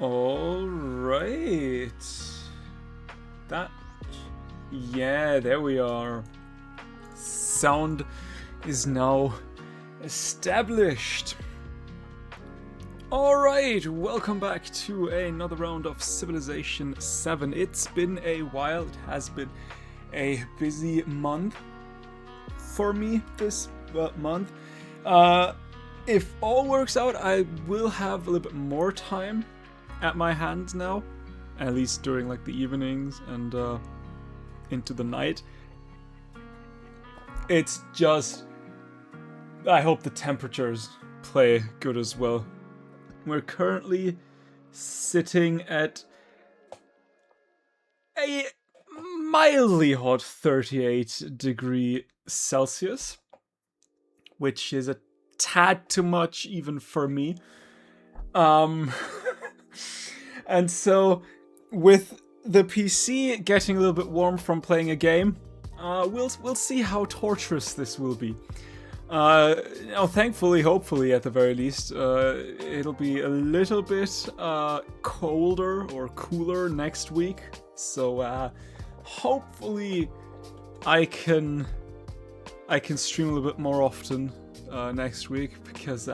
All right. Yeah, there we are. Sound is now established. All right, welcome back to another round of Civilization 7. It's been a while. It has been a busy month for me this month. If all works out, I will have a little bit more time at my hands now, at least during like the evenings and into the night. It's just, I hope the temperatures play good as well. We're currently sitting at a mildly hot 38 degree Celsius, which is a tad too much even for me. And so with the PC getting a little bit warm from playing a game, we'll see how torturous this will be. Thankfully, hopefully at the very least, it'll be a little bit colder or cooler next week. So hopefully I can stream a little bit more often next week, because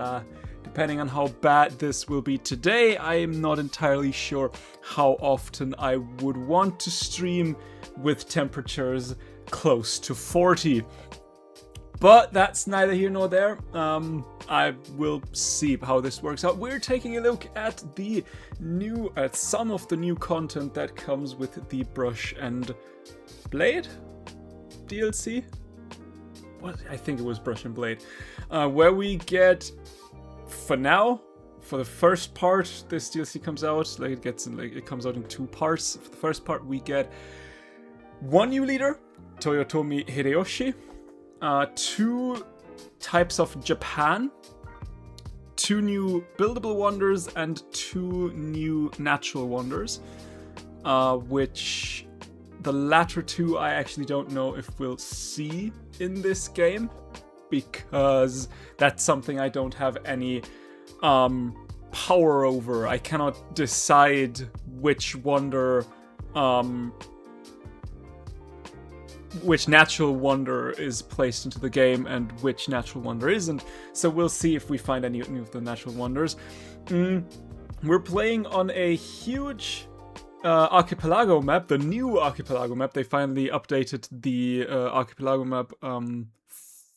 depending on how bad this will be today, I am not entirely sure how often I would want to stream with temperatures close to 40. But that's neither here nor there. I will see how this works out. We're taking a look at some of the new content that comes with the Brush and Blade DLC. What? I think it was Brush and Blade, where we get, for now, for the first part, this DLC comes out. It comes out in two parts. For the first part, we get one new leader, Toyotomi Hideyoshi. 2 types of Japan, 2 new buildable wonders, and 2 new natural wonders, which the latter 2 I actually don't know if we'll see in this game, because that's something I don't have any power over. I cannot decide which wonder which natural wonder is placed into the game and which natural wonder isn't. So we'll see if we find any of the natural wonders. We're playing on a huge archipelago map, the new archipelago map. They finally updated the archipelago map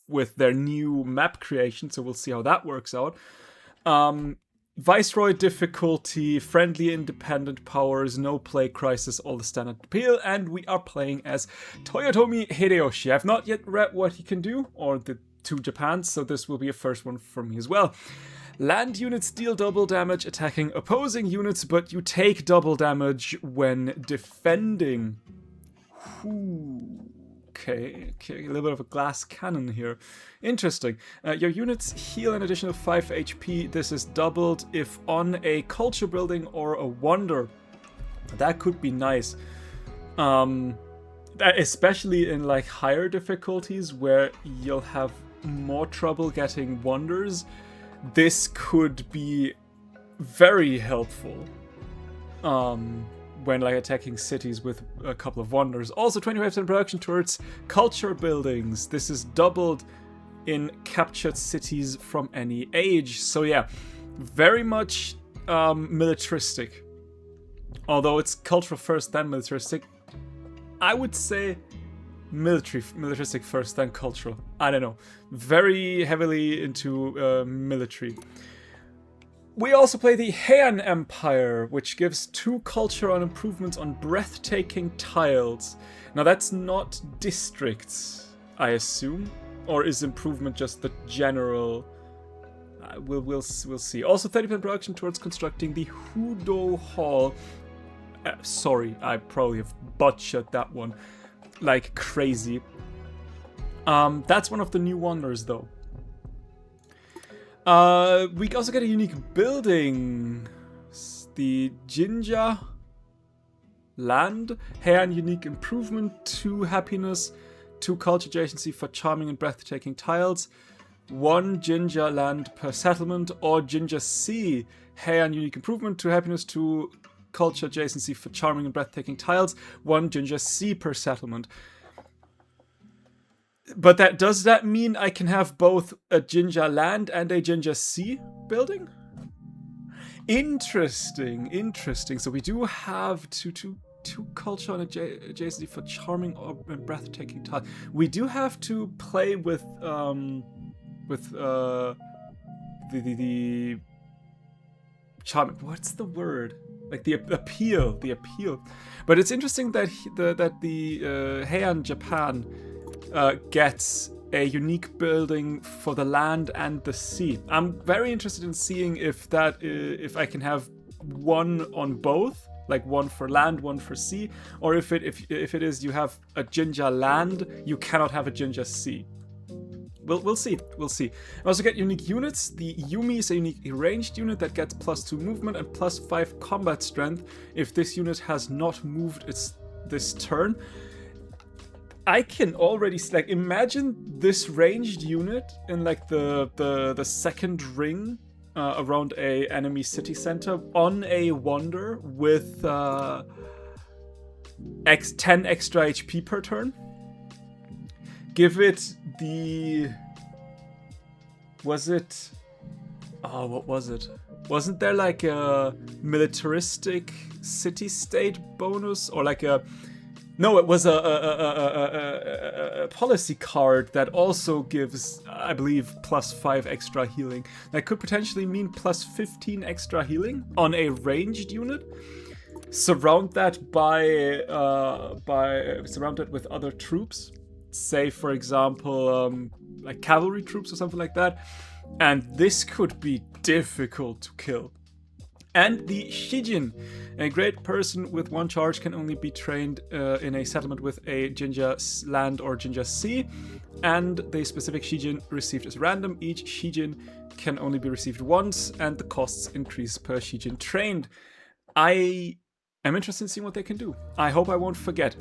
with their new map creation, so we'll see how that works out. Viceroy difficulty, friendly independent powers, no plague crisis, all the standard appeal, and we are playing as Toyotomi Hideyoshi. I've not yet read what he can do, or the 2 Japans, so this will be a first one for me as well. Land units deal double damage attacking opposing units, but you take double damage when defending. Okay, a little bit of a glass cannon here. Interesting. Your units heal an additional 5 HP. This is doubled if on a culture building or a wonder. That could be nice. Especially in like higher difficulties where you'll have more trouble getting wonders. This could be very helpful. When like attacking cities with a couple of wonders. Also 25% production towards culture buildings. This is doubled in captured cities from any age. So yeah, very much militaristic. Although it's cultural first, then militaristic. I would say militaristic first, then cultural. I don't know. Very heavily into military. We also play the Heian Empire, which gives 2 culture on improvements on breathtaking tiles. Now that's not districts, I assume, or is improvement just the general? We'll see. Also 30% production towards constructing the Hudo Hall. Sorry, I probably have butchered that one like crazy. That's one of the new wonders, though. We also get a unique building. The Jinja Land. Heian unique improvement, 2 happiness, 2 culture adjacency for charming and breathtaking tiles. 1 ginger land per settlement, or ginger sea, Heian unique improvement to happiness to culture adjacency for charming and breathtaking tiles, 1 ginger sea per settlement. But does that mean I can have both a ginger land and a ginger sea building? Interesting. So we do have two culture and adjacency for charming and breathtaking tiles. We do have to play with the charming. What's the word? Like the appeal. But it's interesting that the Heian Japan gets a unique building for the land and the sea. I'm very interested in seeing if I can have one on both, like one for land, one for sea, or if it is you have a ginger land, you cannot have a ginger sea. We'll see. I also get unique units. The Yumi is a unique ranged unit that gets +2 movement and +5 combat strength if this unit has not moved this turn. I can already imagine this ranged unit in like the second ring around a enemy city center on a wander with 10 extra HP per turn. Give it what was it? Wasn't there like a militaristic city-state bonus or like a... No, it was a policy card that also gives, I believe, +5 extra healing. That could potentially mean +15 extra healing on a ranged unit. Surround that surround it with other troops. Say, for example, like cavalry troops or something like that. And this could be difficult to kill. And the Shijin, a great person with 1 charge, can only be trained in a settlement with a ginger land or ginger sea. And the specific Shijin received is random. Each Shijin can only be received once, and the costs increase per Shijin trained. I am interested in seeing what they can do. I hope I won't forget.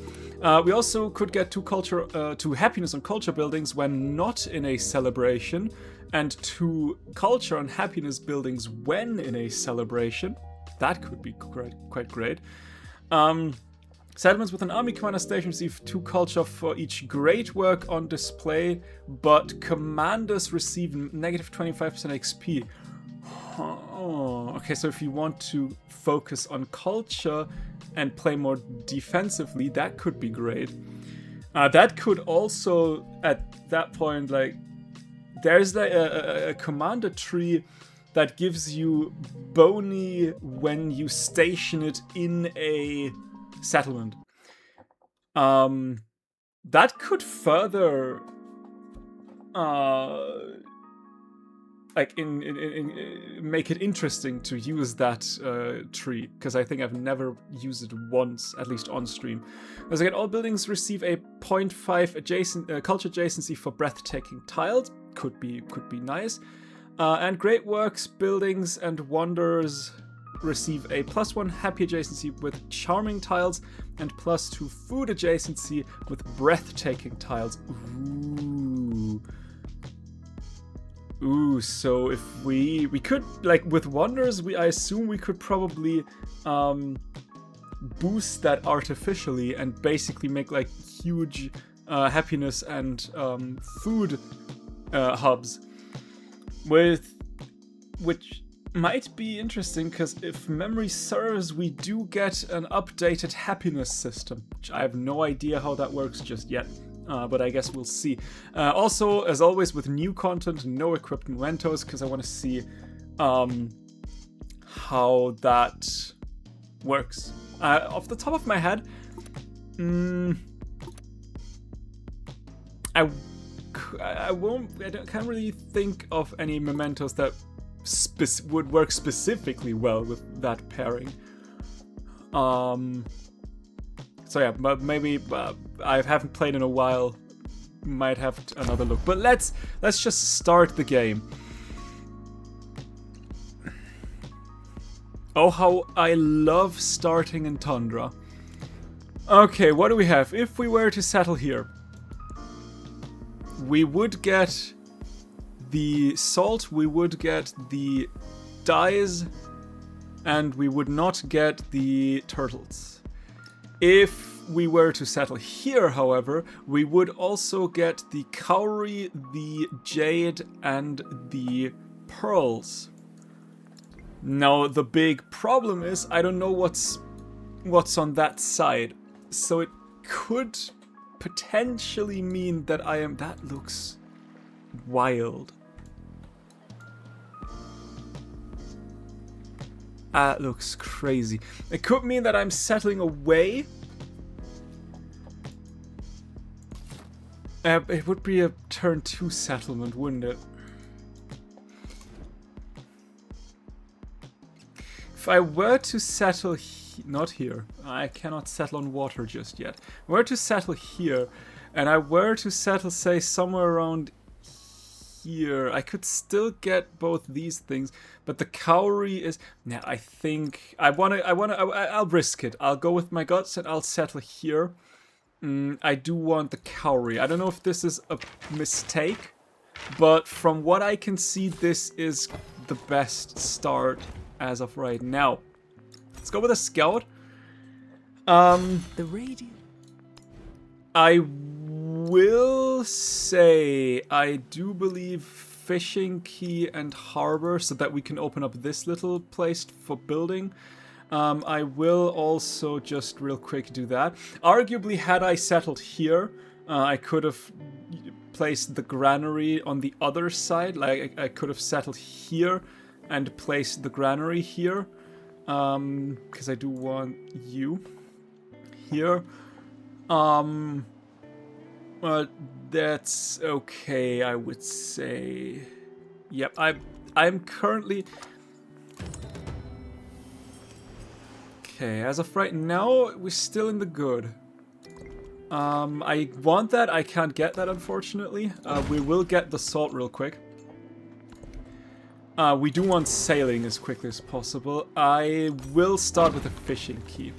We also could get 2 happiness on culture buildings when not in a celebration, and 2 culture and happiness buildings when in a celebration. That could be quite great. Settlements with an army commander station receive 2 culture for each great work on display, but commanders receive negative 25% XP. Oh, okay, so if you want to focus on culture and play more defensively, that could be great. That could also, at that point, like, there's like a commander tree that gives you boni when you station it in a settlement. That could further make it interesting to use that tree, because I think I've never used it once, at least on stream. As again, all buildings receive a 0.5 culture adjacency for breathtaking tiles. Could be nice. And great works, buildings, and wonders receive a +1 happy adjacency with charming tiles and +2 food adjacency with breathtaking tiles. Ooh, so if we could, like, with wonders, I assume we could probably boost that artificially and basically make like huge happiness and food hubs, which might be interesting, because if memory serves, we do get an updated happiness system, which I have no idea how that works just yet. But I guess we'll see. Also, as always, with new content, no equipped mementos, because I want to see how that works. Off the top of my head, can't really think of any mementos that would work specifically well with that pairing. So yeah, but maybe I haven't played in a while. Might have another look. But let's just start the game. Oh, how I love starting in Tundra. Okay, what do we have? If we were to settle here, we would get the salt, we would get the dyes, and we would not get the turtles. If we were to settle here, however, we would also get the cowrie, the jade, and the pearls. Now, the big problem is I don't know what's on that side. So it could potentially mean that that looks wild. That looks crazy. It could mean that I'm settling away. It would be a turn 2 settlement, wouldn't it? If I were to settle not here. I cannot settle on water just yet. If I were to settle here, and I were to settle, say, somewhere around here, I could still get both these things, but the cowrie is... Nah, I think... I'll risk it. I'll go with my guts and I'll settle here. I do want the cowrie. I don't know if this is a mistake, but from what I can see, this is the best start as of right now. Let's go with a scout. The radio. I will say I do believe fishing key and harbor, so that we can open up this little place for building. I will also just real quick do that. Arguably, had I settled here, I could have placed the granary on the other side. Like I could have settled here and placed the granary here. Because I do want you here. But that's okay, I would say. Yep, I'm currently... Okay, as of right now, we're still in the good. I want that, I can't get that, unfortunately. We will get the salt real quick. We do want sailing as quickly as possible. I will start with a fishing key.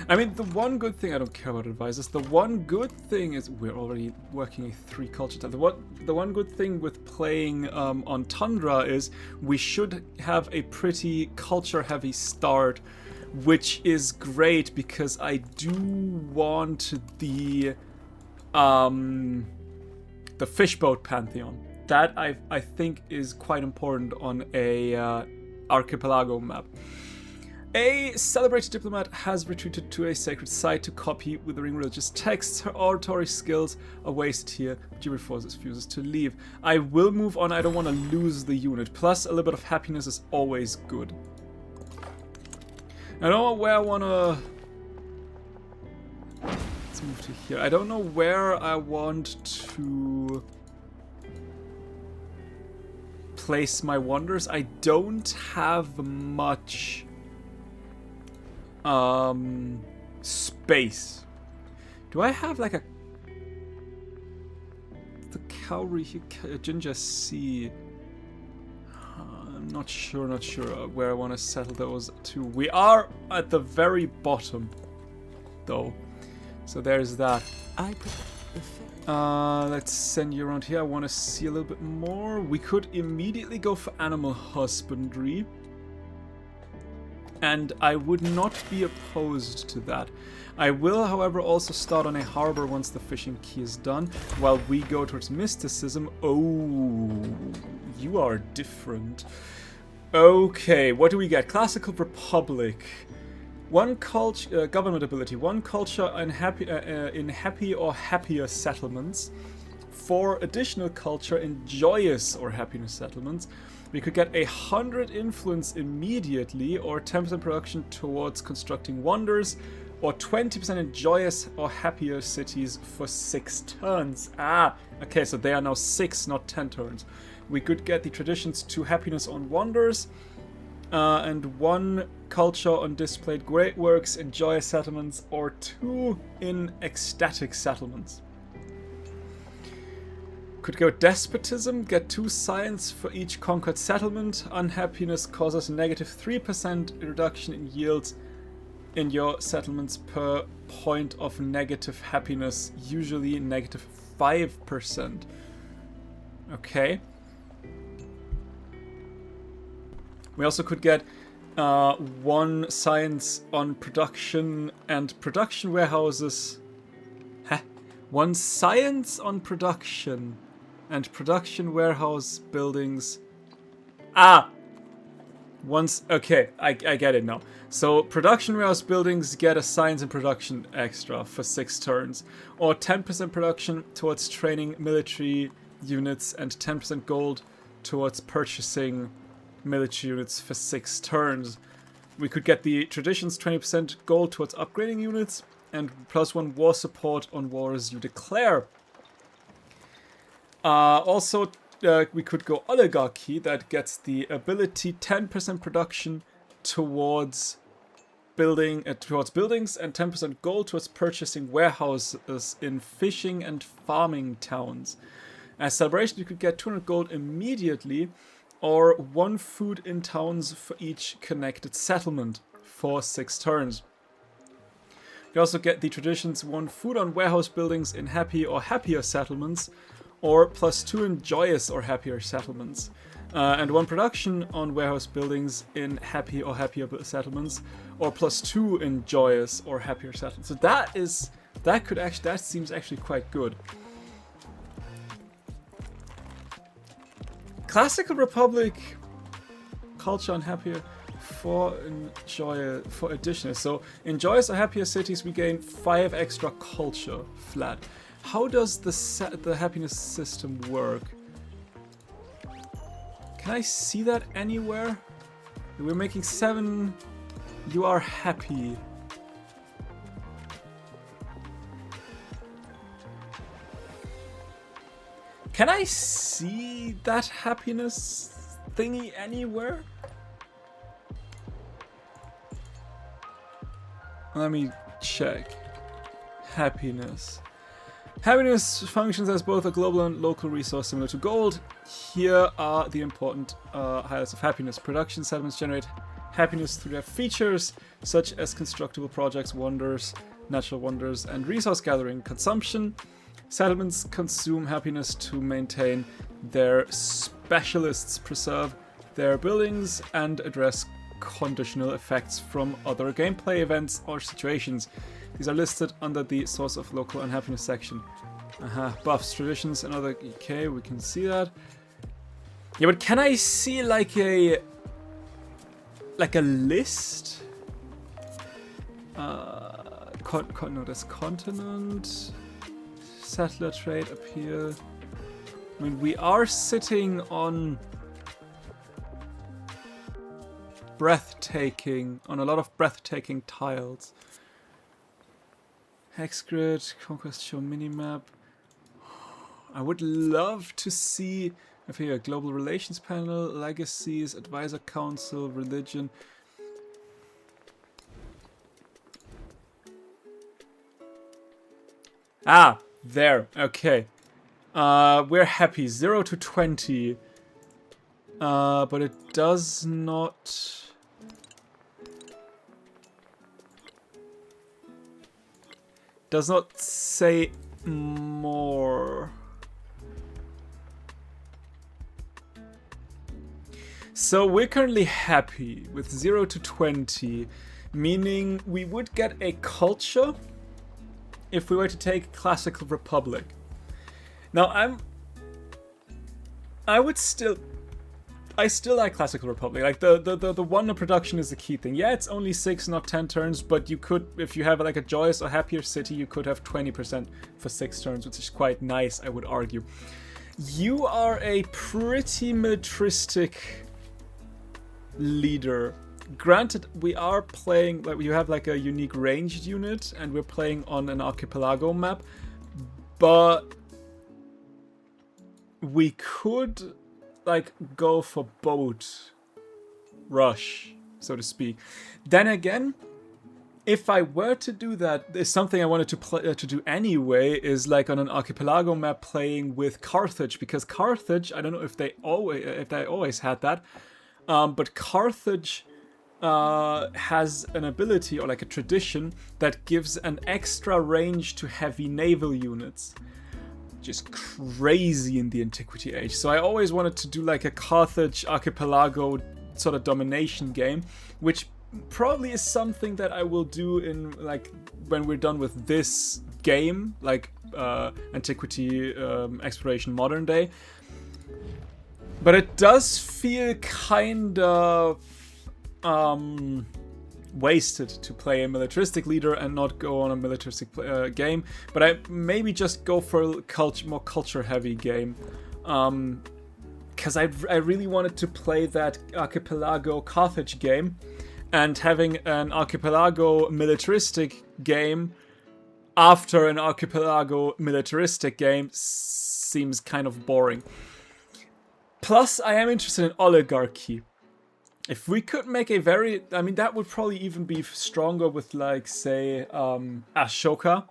I mean, the one good thing, I don't care about advisors, the one good thing is we're already working a 3 culture time. The one good thing with playing on Tundra is we should have a pretty culture heavy start, which is great because I do want the fishboat pantheon. That I think is quite important on a archipelago map. A celebrated diplomat has retreated to a sacred site to copy withering religious texts. Her oratory skills are wasted here. She refuses to leave. I will move on. I don't want to lose the unit. Plus, a little bit of happiness is always good. I don't know where I want to... Let's move to here. I don't know where I want to place my wonders. I don't have much space. Do I have like a... The cowrie ginger sea? I'm not sure where I want to settle those two. We are at the very bottom, though. So there's that. Let's send you around here. I want to see a little bit more. We could immediately go for animal husbandry. And I would not be opposed to that. I will, however, also start on a harbor once the fishing key is done, while we go towards mysticism. Oh, you are different. Okay, what do we get? Classical Republic. One culture, government ability. One culture in happy or happier settlements. 4 additional culture in joyous or happiness settlements. We could get 100 influence immediately, or 10% production towards constructing wonders, or 20% in joyous or happier cities for 6 turns. Okay, so they are now 6, not 10 turns. We could get the traditions to happiness on wonders, and 1 culture on displayed great works in joyous settlements, or 2 in ecstatic settlements. Could go despotism, get 2 science for each conquered settlement. Unhappiness causes negative 3% reduction in yields in your settlements per point of negative happiness, usually negative 5%. Okay. We also could get 1 science on production and production warehouses. Huh? 1 science on production and production warehouse buildings. Ah! Okay, I get it now. So production warehouse buildings get a science and production extra for 6 turns. Or 10% production towards training military units and 10% gold towards purchasing military units for 6 turns. We could get the traditions 20% gold towards upgrading units and +1 war support on wars you declare. Also, we could go oligarchy, that gets the ability 10% production towards buildings and 10% gold towards purchasing warehouses in fishing and farming towns. As celebration, you could get 200 gold immediately, or 1 food in towns for each connected settlement for 6 turns. You also get the traditions 1 food on warehouse buildings in happy or happier settlements, or +2 in joyous or happier settlements. And 1 production on warehouse buildings in happy or happier settlements, or +2 in joyous or happier settlements. So that seems actually quite good. Classical Republic culture on happier for additional. So in joyous or happier cities we gain 5 extra culture flat. How does the happiness system work? Can I see that anywhere? We're making 7. You are happy. Can I see that happiness thingy anywhere? Let me check. Happiness. Happiness functions as both a global and local resource similar to gold. Here are the important highlights of happiness. Production settlements generate happiness through their features, such as constructible projects, wonders, natural wonders, and resource gathering. Consumption. Settlements consume happiness to maintain their specialists, preserve their buildings, and address conditional effects from other gameplay events or situations. These are listed under the source of local unhappiness section. Buffs, traditions, and other. Okay, we can see that. Yeah, but can I see like a list? No, there's continent. Settler trade up here. I mean, we are sitting on on a lot of breathtaking tiles. Hex grid, conquest show minimap. I would love to see, if here, global relations panel, legacies, advisor council, religion. Ah, there, okay. We're happy, 0 to 20. But it does not... does not say more. So we're currently happy with 0 to 20, meaning we would get a culture if we were to take Classical Republic. Now I still like Classical Republic. Like the wonder production is the key thing. Yeah, it's only 6, not 10 turns, but you could, if you have like a joyous or happier city, you could have 20% for 6 turns, which is quite nice, I would argue. You are a pretty militaristic leader. Granted, we are playing, like, you have like a unique ranged unit, and we're playing on an archipelago map, but we could like go for boat rush, so to speak. Then again, if I were to do that, there's something I wanted to do anyway, is like on an archipelago map playing with Carthage, because Carthage, I don't know if they always had that, but Carthage has an ability, or like a tradition, that gives an extra range to heavy naval units. just crazy in the Antiquity Age. So I always wanted to do like a Carthage archipelago sort of domination game, which probably is something that I will do in like when we're done with this game, like Antiquity Exploration Modern Day. But it does feel kind of wasted to play a militaristic leader and not go on a militaristic game. But I maybe just go for a more culture-heavy game. Because I really wanted to play that Archipelago Carthage game. And having an Archipelago militaristic game after an Archipelago militaristic game seems kind of boring. Plus, I am interested in oligarchy. If we could make a very... I mean, that would probably even be stronger with, like, say, Ashoka.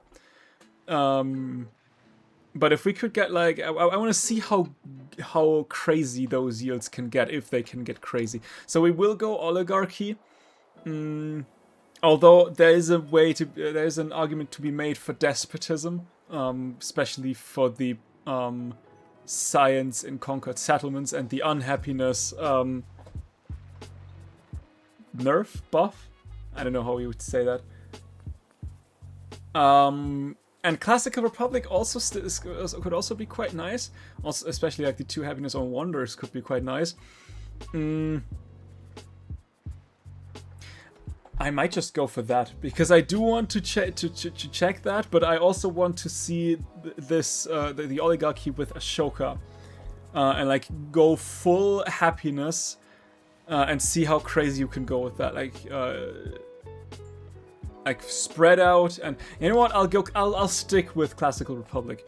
But if we could get, like... I want to see how crazy those yields can get, if they can get crazy. So we will go oligarchy. Although there is a way to... There's an argument to be made for despotism. Especially for the... science in conquered settlements and the unhappiness nerf buff. I don't know how you would say that. And Classical Republic also could also be quite nice. Also, especially like the two happiness on wonders could be quite nice. I might just go for that because I do want to check that, but I also want to see this the oligarchy with Ashoka and like go full happiness and see how crazy you can go with that. Like spread out, and you know what? I'll stick with Classical Republic.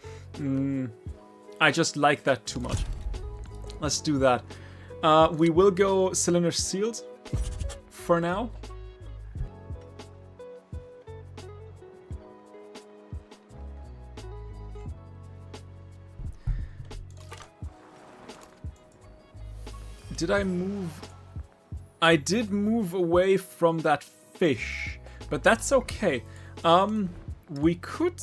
I just like that too much. Let's do that. We will go Cylinder Sealed for now. Did I move? I did move away from that fish, but that's okay. We could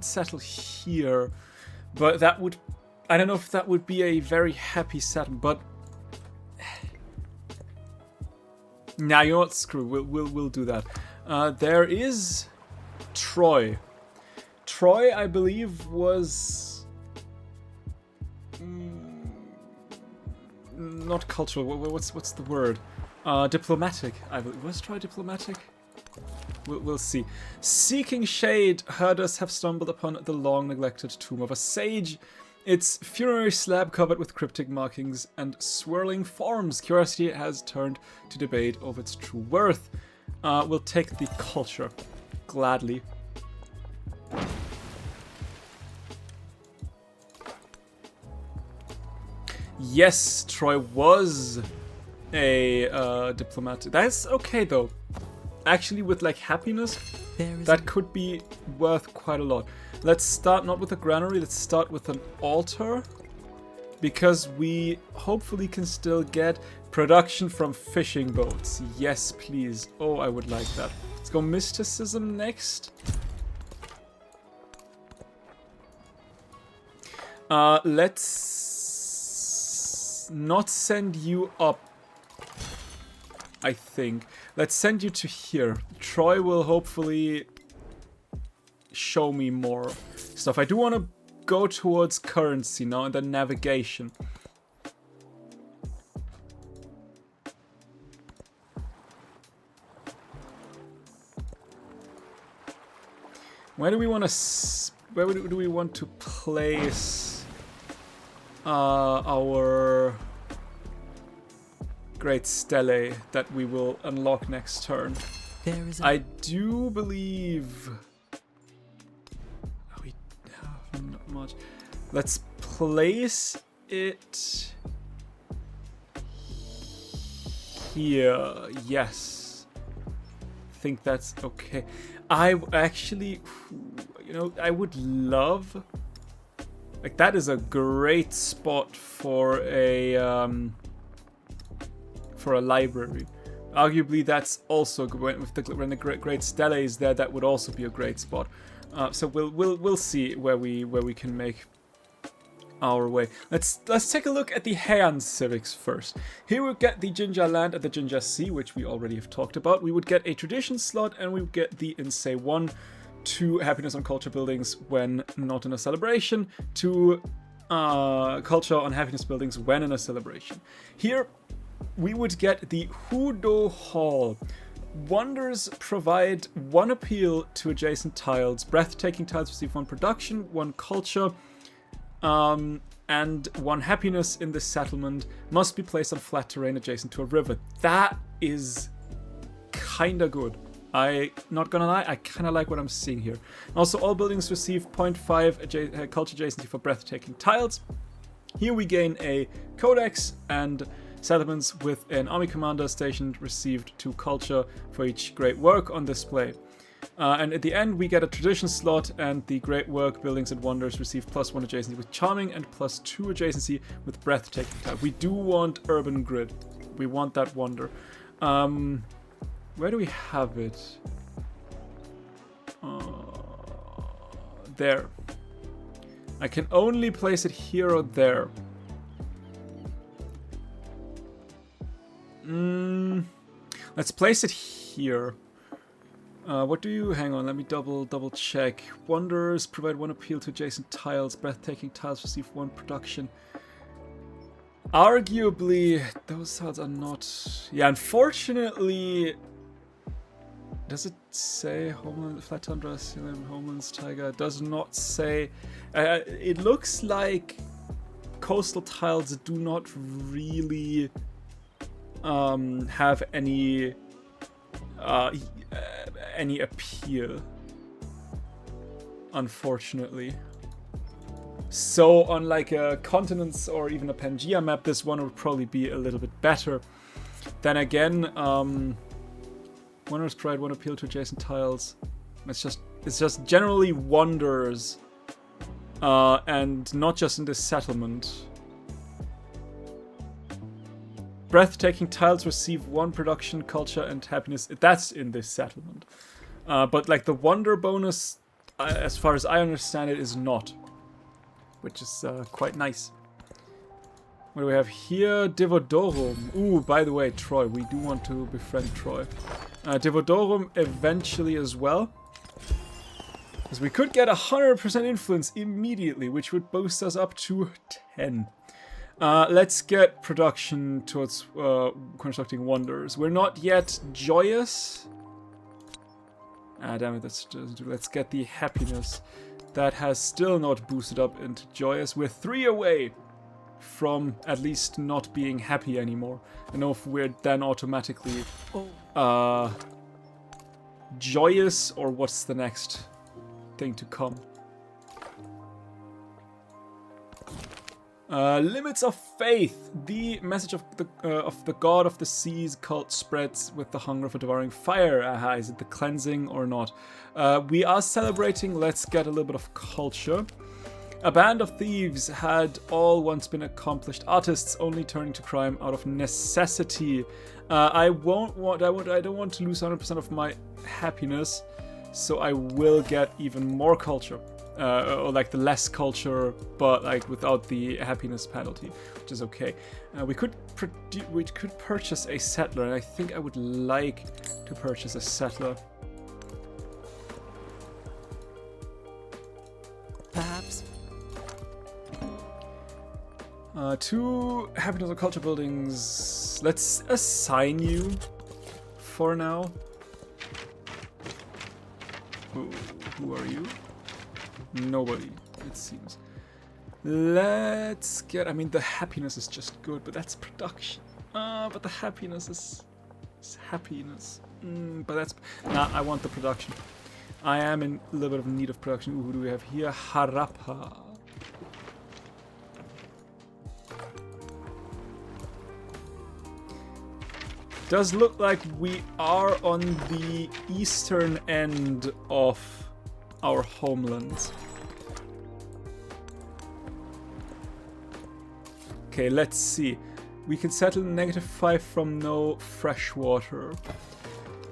settle here, but that would... I don't know if that would be a very happy settlement, but... Nah, you know what? Screw. We'll do that. There is Troy. Troy, I believe, was... not cultural. What's the word? Diplomatic. I believe. Was Troy diplomatic? We'll see. Seeking shade, herders have stumbled upon the long-neglected tomb of a sage. Its funerary slab covered with cryptic markings and swirling forms. Curiosity has turned to debate over its true worth. We'll take the culture gladly. Yes, Troy was a diplomat. That's okay though. Actually, with like happiness, that could be worth quite a lot. Let's start not with a granary, let's start with an altar. Because we hopefully can still get production from fishing boats. Yes, please. Oh, I would like that. Let's go mysticism next. Let's not send you up, I think. Let's send you to here. Troy will hopefully show me more stuff. I do want to go towards currency now and then navigation. Where do we want to... Where do we want to place... our great stele that we will unlock next turn? I do believe we have not much. Let's place it here. Yes, I think that's okay. I actually, you know, I would love... Like, that is a great spot for a library. Arguably, that's also when the great stele is there. That would also be a great spot. So we'll see where we can make our way. Let's take a look at the Heian civics first. Here we get the Jinja Land and the Jinja Sea, which we already have talked about. We would get a tradition slot, and we would get the Insei 1 to happiness on culture buildings when not in a celebration, to culture on happiness buildings when in a celebration. Here we would get the Hudo Hall. Wonders provide 1 appeal to adjacent tiles. Breathtaking tiles receive 1 production, 1 culture, and 1 happiness in this settlement. Must be placed on flat terrain adjacent to a river. That is kinda good. Not gonna lie, I kinda like what I'm seeing here. Also, all buildings receive 0.5 culture adjacency for breathtaking tiles. Here we gain a codex, and settlements with an army commander stationed received 2 culture for each great work on display. And at the end, we get a tradition slot, and the great work buildings and wonders receive +1 adjacency with charming and +2 adjacency with breathtaking tile. We do want urban grid. We want that wonder. Where do we have it? There. I can only place it here or there. Let's place it here. What do you... Hang on, let me double check. Wonders provide 1 appeal to adjacent tiles. Breathtaking tiles receive 1 production. Arguably, those tiles are not... Yeah, unfortunately... Does it say Homeland, Flat Tundra, Homelands, Taiga? It does not say... it looks like coastal tiles do not really have any appeal, unfortunately. So on like a continents or even a Pangea map, this one would probably be a little bit better. Then again, wonders provide 1 appeal to adjacent tiles. It's just generally wonders, and not just in this settlement. Breathtaking tiles receive 1 production, culture, and happiness. That's in this settlement. But like the wonder bonus, as far as I understand it, is not. Which is quite nice. What do we have here? Devodorum. Ooh, by the way, Troy. We do want to befriend Troy. Devodorum eventually as well. Because we could get 100% influence immediately, which would boost us up to 10. Let's get production towards constructing wonders. We're not yet joyous. Damn it, let's get the happiness. That has still not boosted up into joyous. We're 3 away from at least not being happy anymore. I know if we're then automatically joyous, or what's the next thing to come? Limits of faith. The message of the god of the seas cult spreads with the hunger for devouring fire. Aha, is it the cleansing or not? We are celebrating. Let's get a little bit of culture. A band of thieves had all once been accomplished artists, only turning to crime out of necessity. I don't want to lose 100% of my happiness, so I will get even more culture. Or like the less culture, but like without the happiness penalty, which is okay. We could purchase a settler, and I think I would like to purchase a settler. Perhaps. 2 happiness or culture buildings. Let's assign you for now. Who are you? Nobody, it seems. Let's get... I mean, the happiness is just good, but that's production. But the happiness is happiness. But that's... Nah, I want the production. I am in a little bit of need of production. Ooh, who do we have here? Harappa. Does look like we are on the eastern end of our homeland. Okay, let's see. We can settle -5 from no fresh water.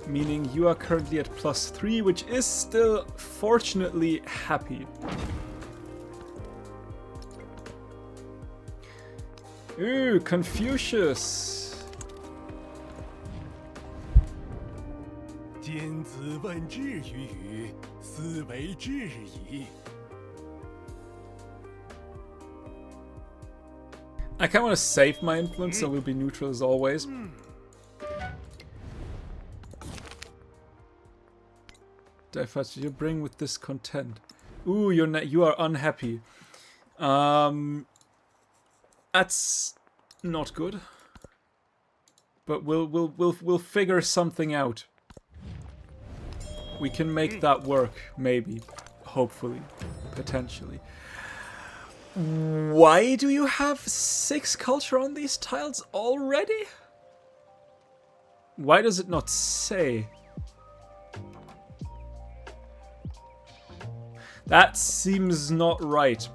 meaning you are currently at +3, which is still, fortunately, happy. Ooh, Confucius. 君子问智于语，斯为智矣。 I kind of want to save my influence, so we'll be neutral as always. What you bring with discontent? Ooh, you are unhappy. That's not good. But we'll figure something out. We can make that work, maybe, hopefully, potentially. Why do you have 6 culture on these tiles already? Why does it not say? That seems not right.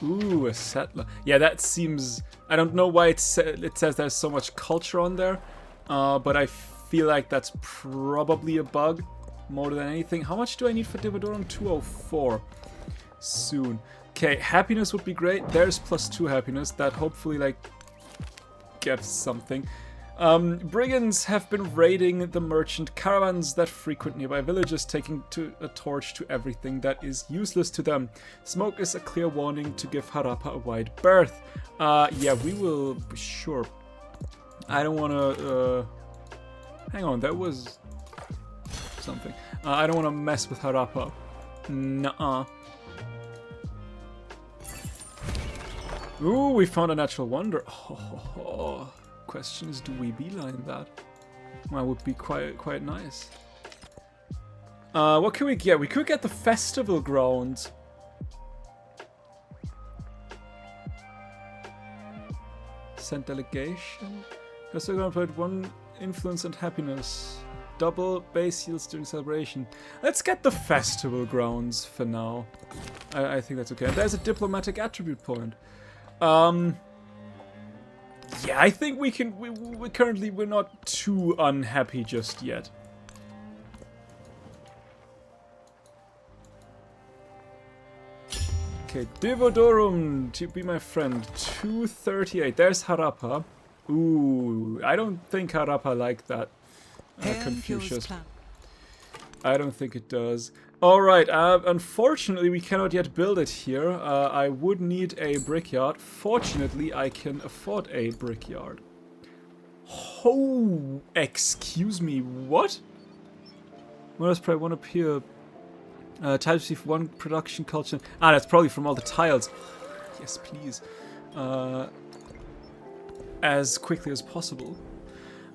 Ooh, a settler. Yeah, that seems... I don't know why it says there's so much culture on there, but I feel like that's probably a bug more than anything. How much do I need for Divodorum? 204. Soon. Okay, happiness would be great. There's +2 happiness. That hopefully, like, gets something. Brigands have been raiding the merchant caravans that frequent nearby villages, taking a torch to everything that is useless to them. Smoke is a clear warning to give Harappa a wide berth. Yeah, we will... Sure. I don't want to... hang on, that was... something. I don't want to mess with Harappa. Nuh-uh. Ooh, we found a natural wonder. Oh. Question is, do we beeline that? Well, would be quite nice. What can we get? We could get the festival grounds. Send delegation. Festival ground provide 1 influence and happiness. Double base heals during celebration. Let's get the festival grounds for now. I think that's okay. And there's a diplomatic attribute point. Yeah, I think we can. We're not too unhappy just yet. Okay, Divodorum to be my friend. 238. There's Harappa. Ooh, I don't think Harappa liked that. Confucius. I don't think it does. Alright, unfortunately we cannot yet build it here. I would need a brickyard. Fortunately, I can afford a brickyard. Oh, excuse me, what? What does one appear? Tiles receive 1 production culture. Ah, that's probably from all the tiles. Yes, please. As quickly as possible.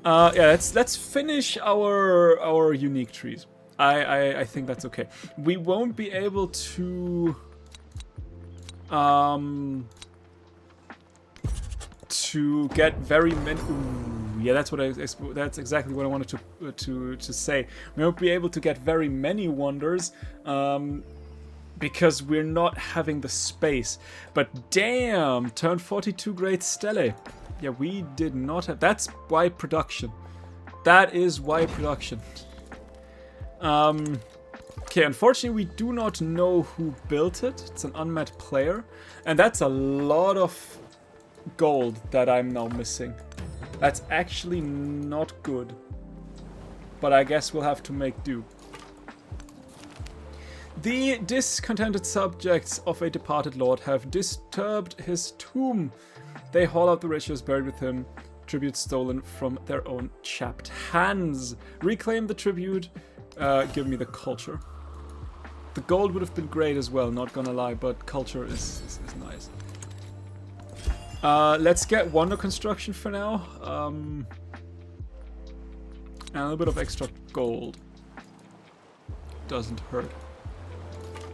Yeah, let's finish our unique trees. I think that's okay. We won't be able to get very many. Ooh, yeah, that's what that's exactly what I wanted to say. We won't be able to get very many wonders because we're not having the space. But damn, turn 42 great stele. Yeah, we did not have. That's why production. That is why production. Okay, unfortunately we do not know who built it. It's an unmet player. And that's a lot of gold that I'm now missing. That's actually not good. But I guess we'll have to make do. The discontented subjects of a departed lord have disturbed his tomb. They haul out the riches buried with him. Tribute stolen from their own chapped hands. Reclaim the tribute. Give me the culture. The gold would have been great as well, not gonna lie, but culture is nice. Let's get wonder construction for now. And a little bit of extra gold. Doesn't hurt.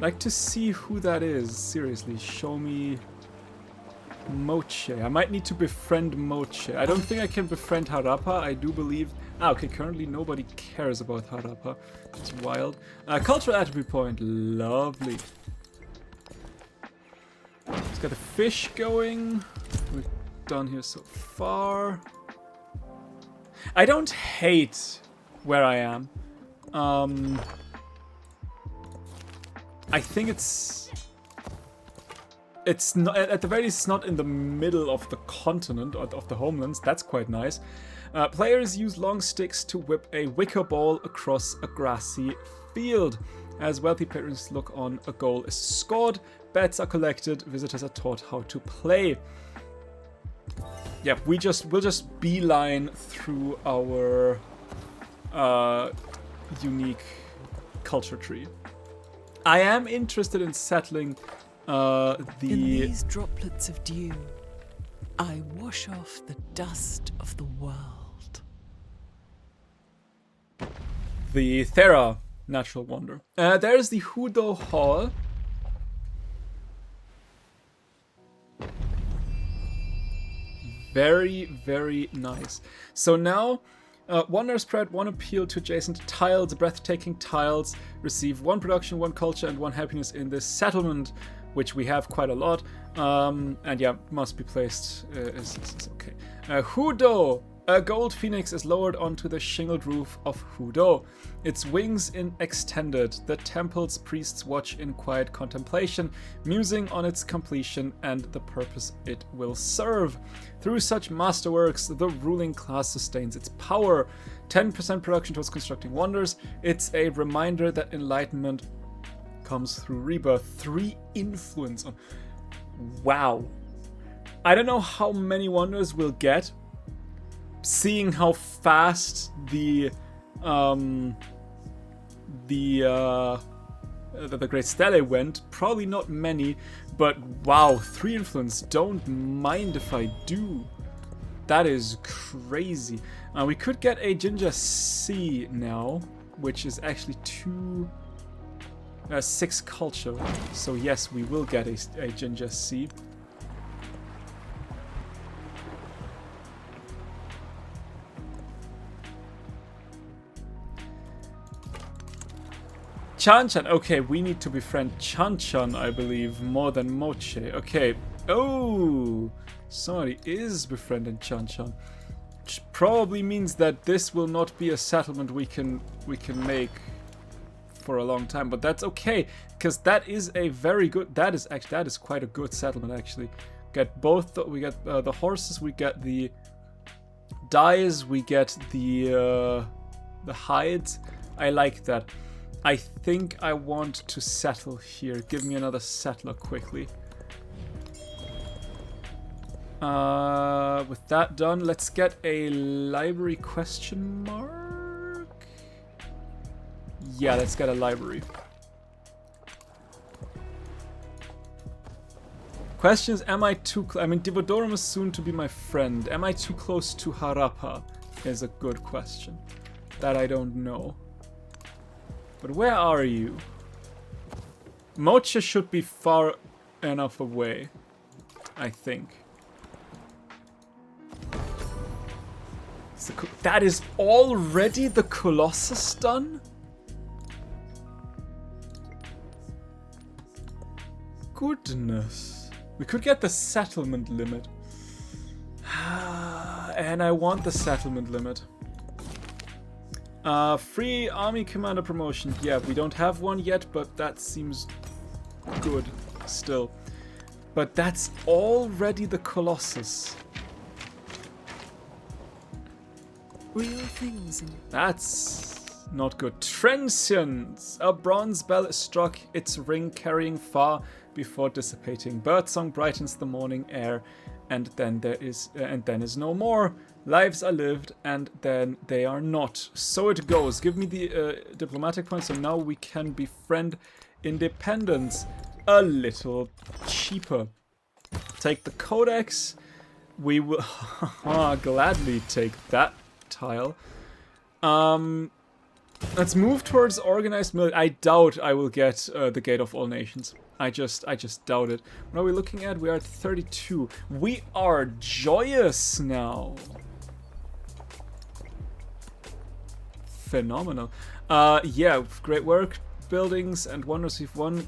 Like to see who that is. Seriously, show me Moche. I might need to befriend Moche. I don't think I can befriend Harappa. I do believe... Ah, okay, currently nobody cares about Harappa. It's wild. Cultural attribute point. Lovely. Let's get the fish going. We've done here so far. I don't hate where I am. I think it's not, at the very least, it's not in the middle of the continent or of the homelands. That's quite nice. Players use long sticks to whip a wicker ball across a grassy field. As wealthy patrons look on, a goal is scored, bets are collected, visitors are taught how to play. Yeah, we'll just beeline through our unique culture tree. I am interested in settling In these droplets of dew, I wash off the dust of the world. The Thera natural wonder. There's the Hudo Hall. Very, very nice. So now, Wonder spread 1 appeal to adjacent tiles, breathtaking tiles, receive 1 production, 1 culture, and 1 happiness in this settlement, which we have quite a lot. And yeah, must be placed. Is okay. Hudo! A gold phoenix is lowered onto the shingled roof of Hudo. Its wings extended. The temple's priests watch in quiet contemplation, musing on its completion and the purpose it will serve. Through such masterworks, the ruling class sustains its power. 10% production towards constructing wonders. It's a reminder that enlightenment comes through rebirth. 3 influence on. Wow. I don't know how many wonders we'll get, seeing how fast the Great Stele went. Probably not many, but wow, 3 influence. Don't mind if I do. That is crazy. We could get a Ginger C now, which is actually 6 culture. So yes, we will get a Ginger C. Chan-chan. Okay, we need to befriend Chan-chan, I believe, more than Moche. Okay. Oh, somebody is befriending Chan-chan, which probably means that this will not be a settlement we can make for a long time. But that's okay, because that is a very good. That is quite a good settlement actually. Get both. We get the horses. We get the dyes. We get the hides. I like that. I think I want to settle here. Give me another settler quickly. With that done, let's get a library question mark. Yeah, let's get a library. Questions, am I too I mean, Divodorum is soon to be my friend. Am I too close to Harappa? Is a good question. That I don't know. But where are you? Mocha should be far enough away, I think. That is already the Colossus done? Goodness. We could get the settlement limit. And I want the settlement limit. Free army commander promotion. Yeah, we don't have one yet, but that seems good still. But that's already the Colossus. Real things. That's not good. Transience. A bronze bell struck its ring, carrying far before dissipating. Birdsong brightens the morning air, and then is no more. Lives are lived, and then they are not. So it goes. Give me the diplomatic point, so now we can befriend independence a little cheaper. Take the codex. We will gladly take that tile. Let's move towards organized military. I doubt I will get the Gate of All Nations. I just doubt it. What are we looking at? We are at 32. We are joyous now. Phenomenal. Yeah, great work. Buildings and wonders. We've 1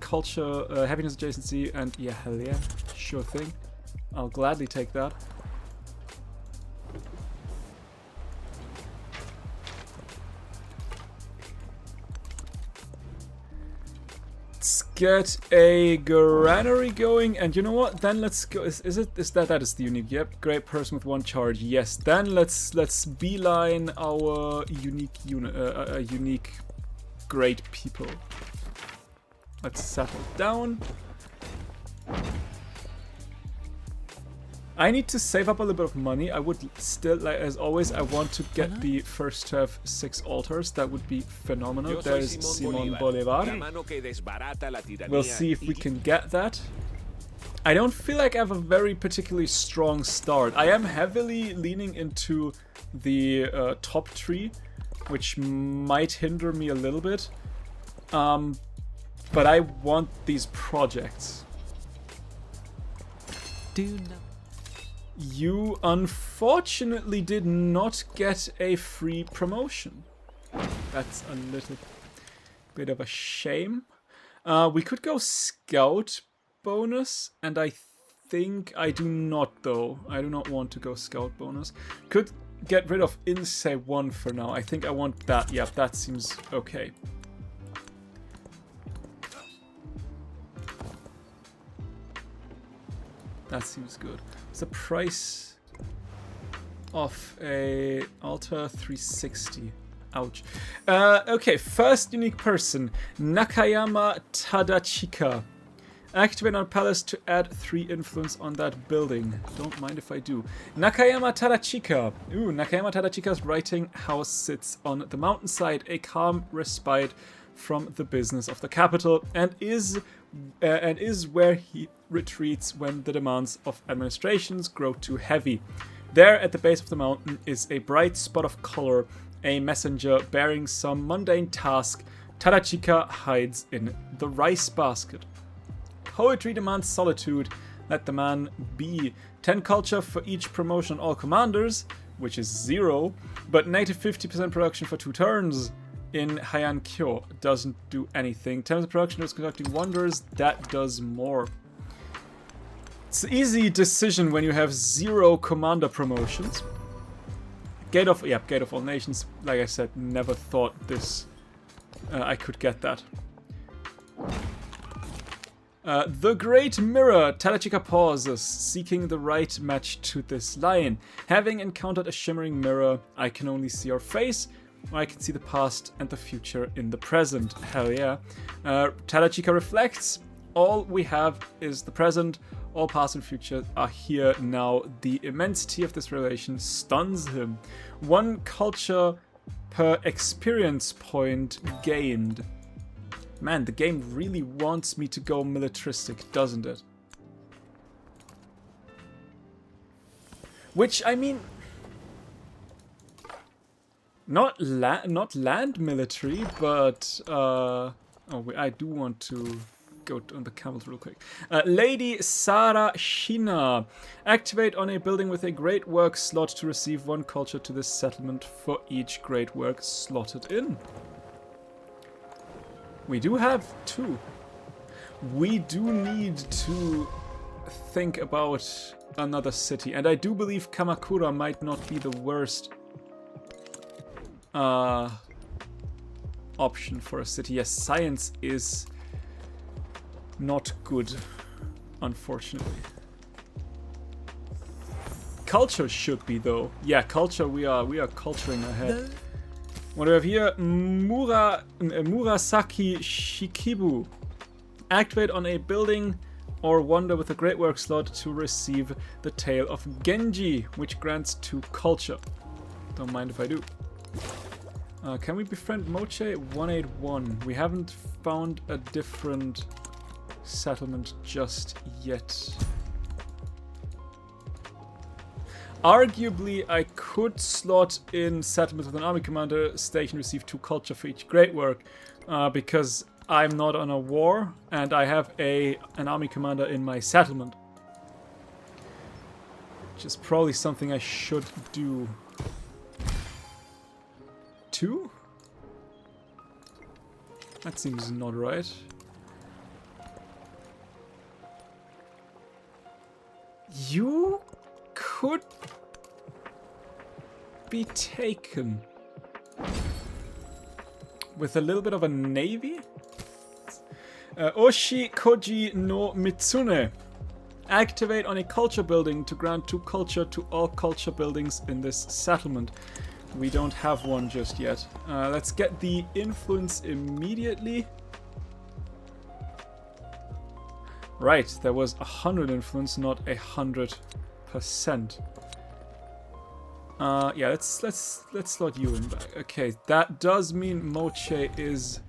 culture, happiness adjacency, and yeah, hell yeah, sure thing. I'll gladly take that. Let's get a granary going, and you know what? Then let's go. Is that is the unique? Yep, great person with 1 charge. Yes. Then let's beeline our unique unit, unique great people. Let's settle down. I need to save up a little bit of money. I would still, like as always, I want to get the first to have 6 altars. That would be phenomenal. There's Simon Bolivar. We'll see if we can get that. I don't feel like I have a very particularly strong start. I am heavily leaning into the top tree, which might hinder me a little bit. But I want these projects. Do not. You unfortunately did not get a free promotion. That's a little bit of a shame. We could go scout bonus, and I think I do not though. I do not want to go scout bonus. Could get rid of Insei 1 for now. I think I want that. Yep, that seems okay. That seems good. What's the price of a Alta 360? Ouch. Okay, first unique person, Nakayama Tadachika. Activate on palace to add 3 influence on that building. Don't mind if I do. Nakayama Tadachika. Ooh, Nakayama Tadachika's writing house sits on the mountainside, a calm respite from the business of the capital, and is where he retreats when the demands of administrations grow too heavy. There, at the base of the mountain, is a bright spot of color, a messenger bearing some mundane task. Tadachika hides in the rice basket. Poetry demands solitude. Let the man be. 10 culture for each promotion on all commanders, which is 0, but native 50% production for 2 turns. In Heian Kyo doesn't do anything. 10% production is conducting wonders. That does more. It's an easy decision when you have 0 commander promotions. Gate of All Nations. Like I said, never thought this. I could get that. The Great Mirror. Tadachika pauses, seeking the right match to this line. Having encountered a shimmering mirror, I can only see your face. I can see the past and the future in the present. Hell yeah. Tadachika reflects. All we have is the present. All past and future are here now. The immensity of this relation stuns him. 1 culture per experience point gained. Man, the game really wants me to go militaristic, doesn't it? Which, I mean... Not land military, but I do want to go on the camels real quick. Lady Sara Shina. Activate on a building with a great work slot to receive 1 culture to this settlement for each great work slotted in. We do have 2. We do need to think about another city, and I do believe Kamakura might not be the worst option for a city. Yes, science is not good, unfortunately. Culture should be though. Yeah, culture. We are culturing ahead. What do we have here? Murasaki Shikibu. Activate on a building or wonder with a great work slot to receive the Tale of Genji, which grants 2 culture. Don't mind if I do. Can we befriend Moche? 181. We haven't found a different settlement just yet. Arguably, I could slot in settlements with an army commander station, receive 2 culture for each great work, because I'm not on a war and I have an army commander in my settlement. Which is probably something I should do. 2? That seems not right. You could be taken with a little bit of a navy. Oshi Koji no Mitsune. Activate on a culture building to grant 2 culture to all culture buildings in this settlement. We don't have one just yet. Let's get the influence immediately. Right, there was 100 influence, not 100%. Yeah, let's slot you in back. Okay, that does mean Moche is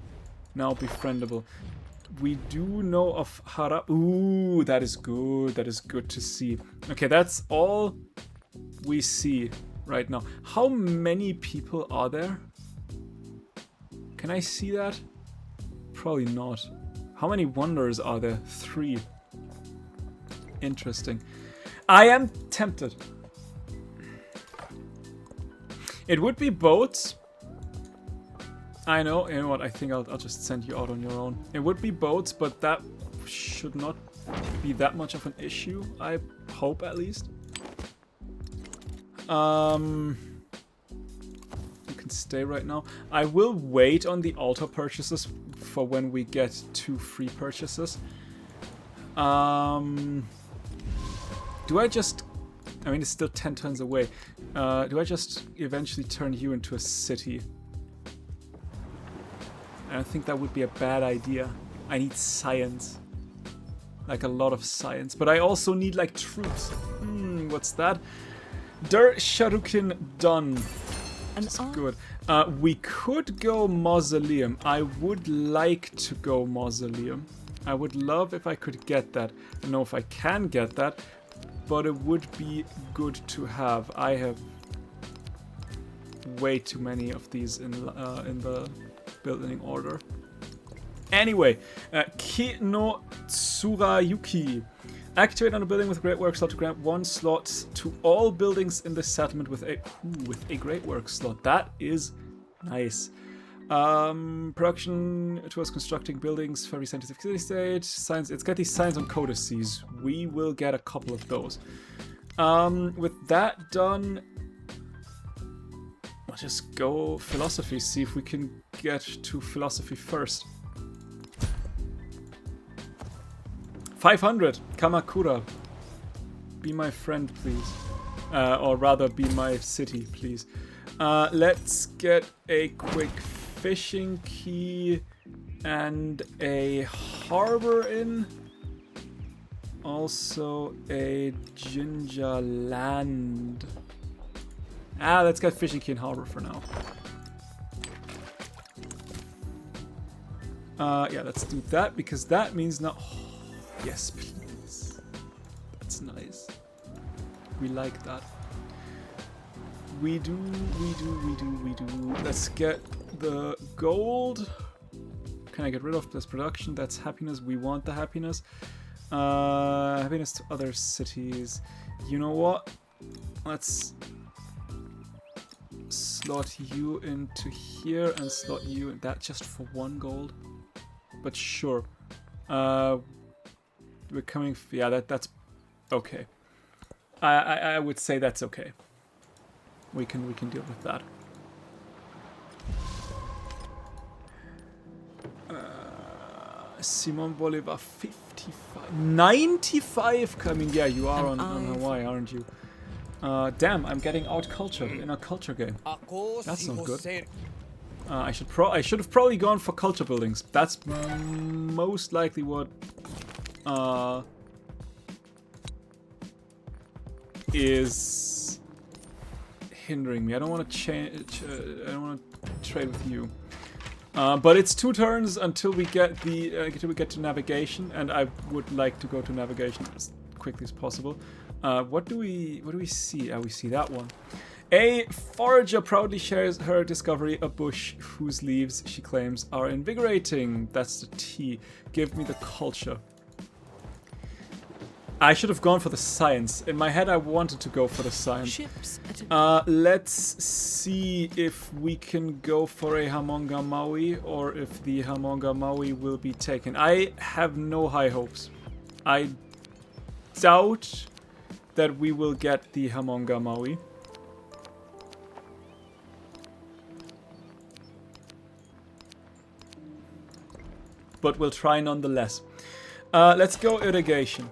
now befriendable. We do know of Hara. Ooh, that is good. That is good to see. Okay, that's all we see right now. How many people are there? Can I see that? Probably not. How many wonders are there? 3. Interesting. I am tempted. It would be boats. I know. You know what? I think I'll just send you out on your own. It would be boats, but that should not be that much of an issue. I hope, at least. You can stay right now. I will wait on the altar purchases for when we get 2 free purchases. Do I just... I mean, it's still 10 turns away. Do I just eventually turn you into a city? I don't think that would be a bad idea. I need science. Like a lot of science. But I also need like troops. What's that? Der Sharukin done. That's good. We could go Mausoleum. I would like to go Mausoleum. I would love if I could get that. I don't know if I can get that, but it would be good to have. I have way too many of these in the building order. Anyway, Ki no Tsurayuki. Activate on a building with a Great Work slot to grant 1 slot to all buildings in the settlement with a Great Work slot. That is nice. Production towards constructing buildings for every scientific city-state. Science. It's got these science on codices. We will get a couple of those. With that done, I'll just go philosophy. See if we can get to philosophy first. 500 Kamakura. Be my friend, please. Or rather, be my city, please. Let's get a quick fishing key and a harbor in. Also a Jinja land. Let's get fishing key and harbor for now. Yeah, let's do that because that means now. Yes, please. That's nice. We like that. We do. Let's get the gold. Can I get rid of this production? That's happiness. We want the happiness. Happiness to other cities. You know what? Let's slot you into here and slot you in that just for 1 gold. But sure. We're coming. Yeah, that's okay. I would say that's okay. We can deal with that. Simon Bolivar 55, 95. I mean, yeah, you are on Hawaii, aren't you? Damn, I'm getting out cultured in a culture game. That's not good. I should have probably gone for culture buildings. That's most likely what is hindering me. I don't want to change. I don't want to trade with you. But it's 2 turns until we get to navigation, and I would like to go to navigation as quickly as possible. What do we see? We see that one. A forager proudly shares her discovery, a bush whose leaves she claims are invigorating. That's the T. Give me the culture. I should have gone for the science. In my head, I wanted to go for the science. Let's see if we can go for a Hamonga Maui or if the Hamonga Maui will be taken. I have no high hopes. I doubt that we will get the Hamonga Maui. But we'll try nonetheless. Let's go irrigation.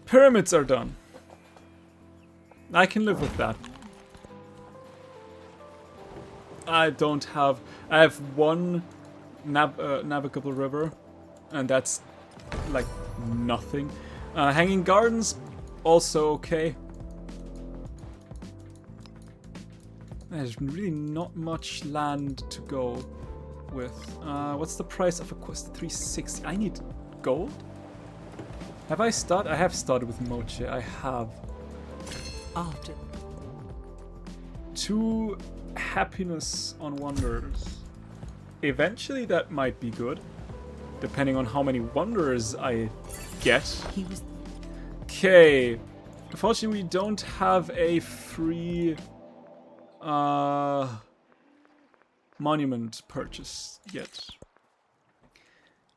Pyramids are done. I can live with that. I have one navigable river, and that's like nothing. Hanging gardens, also okay. There's really not much land to go with. What's the price of a quest? 360. I need gold? Have I started? I have started with Moche. I have. After 2 happiness on wonders. Eventually that might be good. Depending on how many wanderers I get. he was Okay. Unfortunately, we don't have a free monument purchase yet.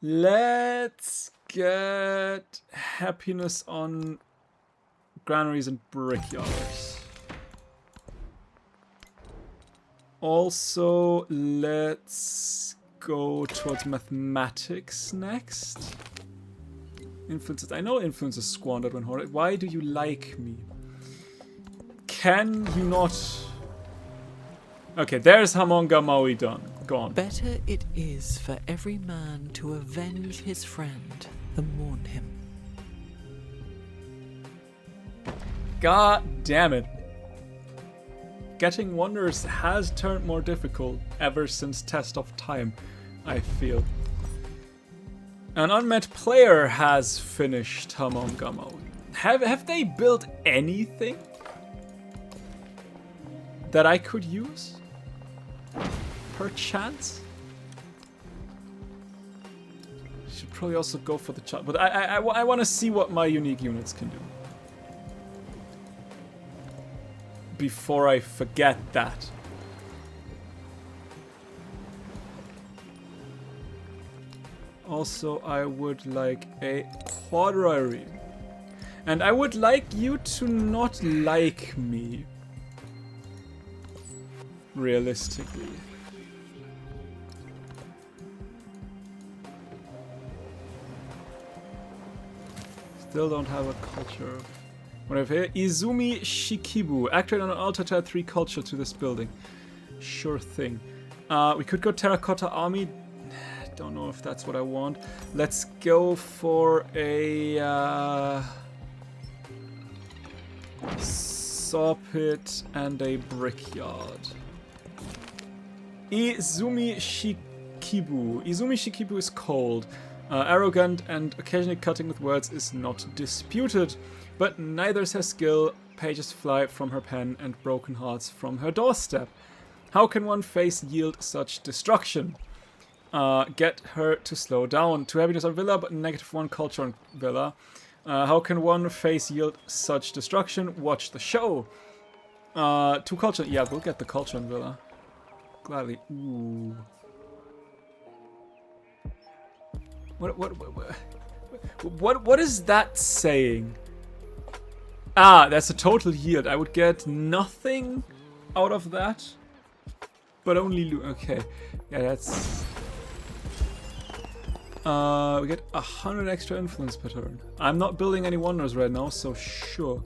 Let's get happiness on granaries and brickyards. Also, let's go towards mathematics next. Influences. I know influences squandered when hoarded. Why do you like me? Can you not? Okay, there's Hamonga Maui done. Gone. better it is for every man to avenge his friend than mourn him. God damn it. Getting wonders has turned more difficult ever since Test of Time, I feel. An unmet player has finished Hamonga Maui. Have they built anything that I could use? Perchance? Should probably also go for the child, but I want to see what my unique units can do before I forget that. Also, I would like a quadrary. And I would like you to not like me. Realistically. Still don't have a culture. Whatever here. Izumi Shikibu. Activate on an altar to add 3 culture to this building. Sure thing. We could go Terracotta Army. Don't know if that's what I want. Let's go for a saw pit and a brickyard. Izumi Shikibu. Izumi Shikibu is cold, arrogant, and occasionally cutting with words is not disputed. But neither is her skill. Pages fly from her pen and broken hearts from her doorstep. How can one face yield such destruction? Get her to slow down. 2 happiness on Villa, but -1 culture on Villa. How can one face yield such destruction? Watch the show. 2 culture. Yeah, we'll get the culture on Villa. Gladly. Ooh. What is that saying? Ah, that's a total yield. I would get nothing out of that, but only loot. Okay, yeah, that's. We get 100 extra influence per turn. I'm not building any wonders right now, so sure,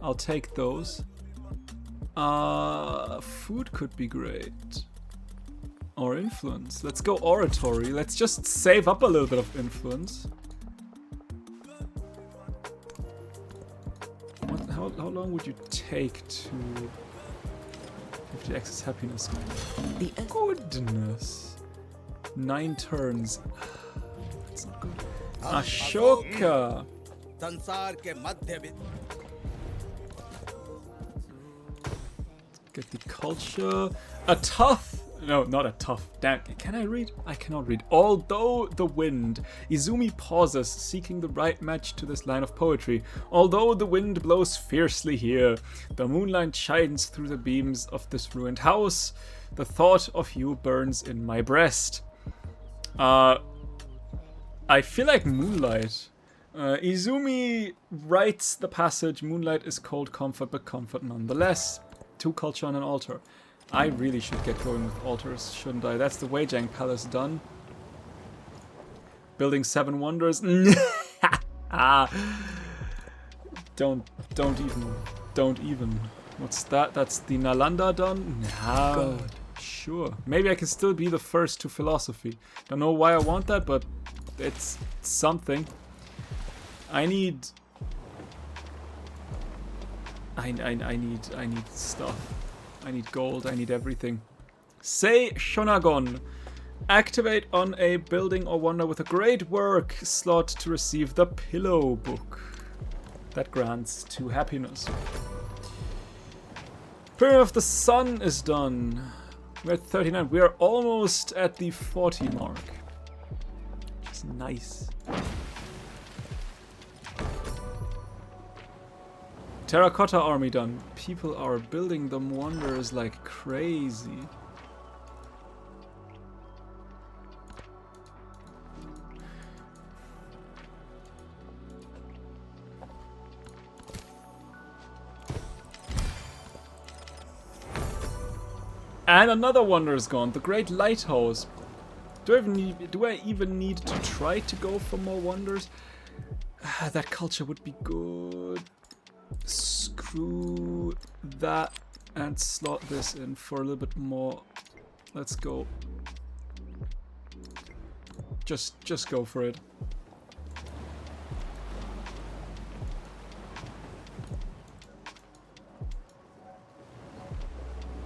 I'll take those. Food could be great. Or influence. Let's go oratory. Let's just save up a little bit of influence. How long would you take to 50 excess happiness? Goodness. 9 turns. That's not good. Ashoka. Get the culture. A tough No, not a tough. Damn, can I read? I cannot read. Although the wind. Izumi pauses, seeking the right match to this line of poetry. Although the wind blows fiercely here, the moonlight shines through the beams of this ruined house. The thought of you burns in my breast. I feel like moonlight. Izumi writes the passage, moonlight is cold comfort, but comfort nonetheless. 2 culture on an altar. I really should get going with altars, shouldn't I? That's the Weijang Palace done. Building 7 wonders. Don't even. What's that? That's the Nalanda done? No. Sure. Maybe I can still be the first to philosophy. Don't know why I want that, but it's something. I need stuff. I need gold. I need everything. Say Shonagon. Activate on a building or wonder with a great work slot to receive the pillow book. That grants 2 happiness. Prayer of the Sun is done. We're at 39. We are almost at the 40 mark. Which is nice. Terracotta army done. People are building them wonders like crazy. And another wonder is gone. The Great Lighthouse. Do I even need to try to go for more wonders? That culture would be good. Screw that and slot this in for a little bit more. Let's go. Just go for it.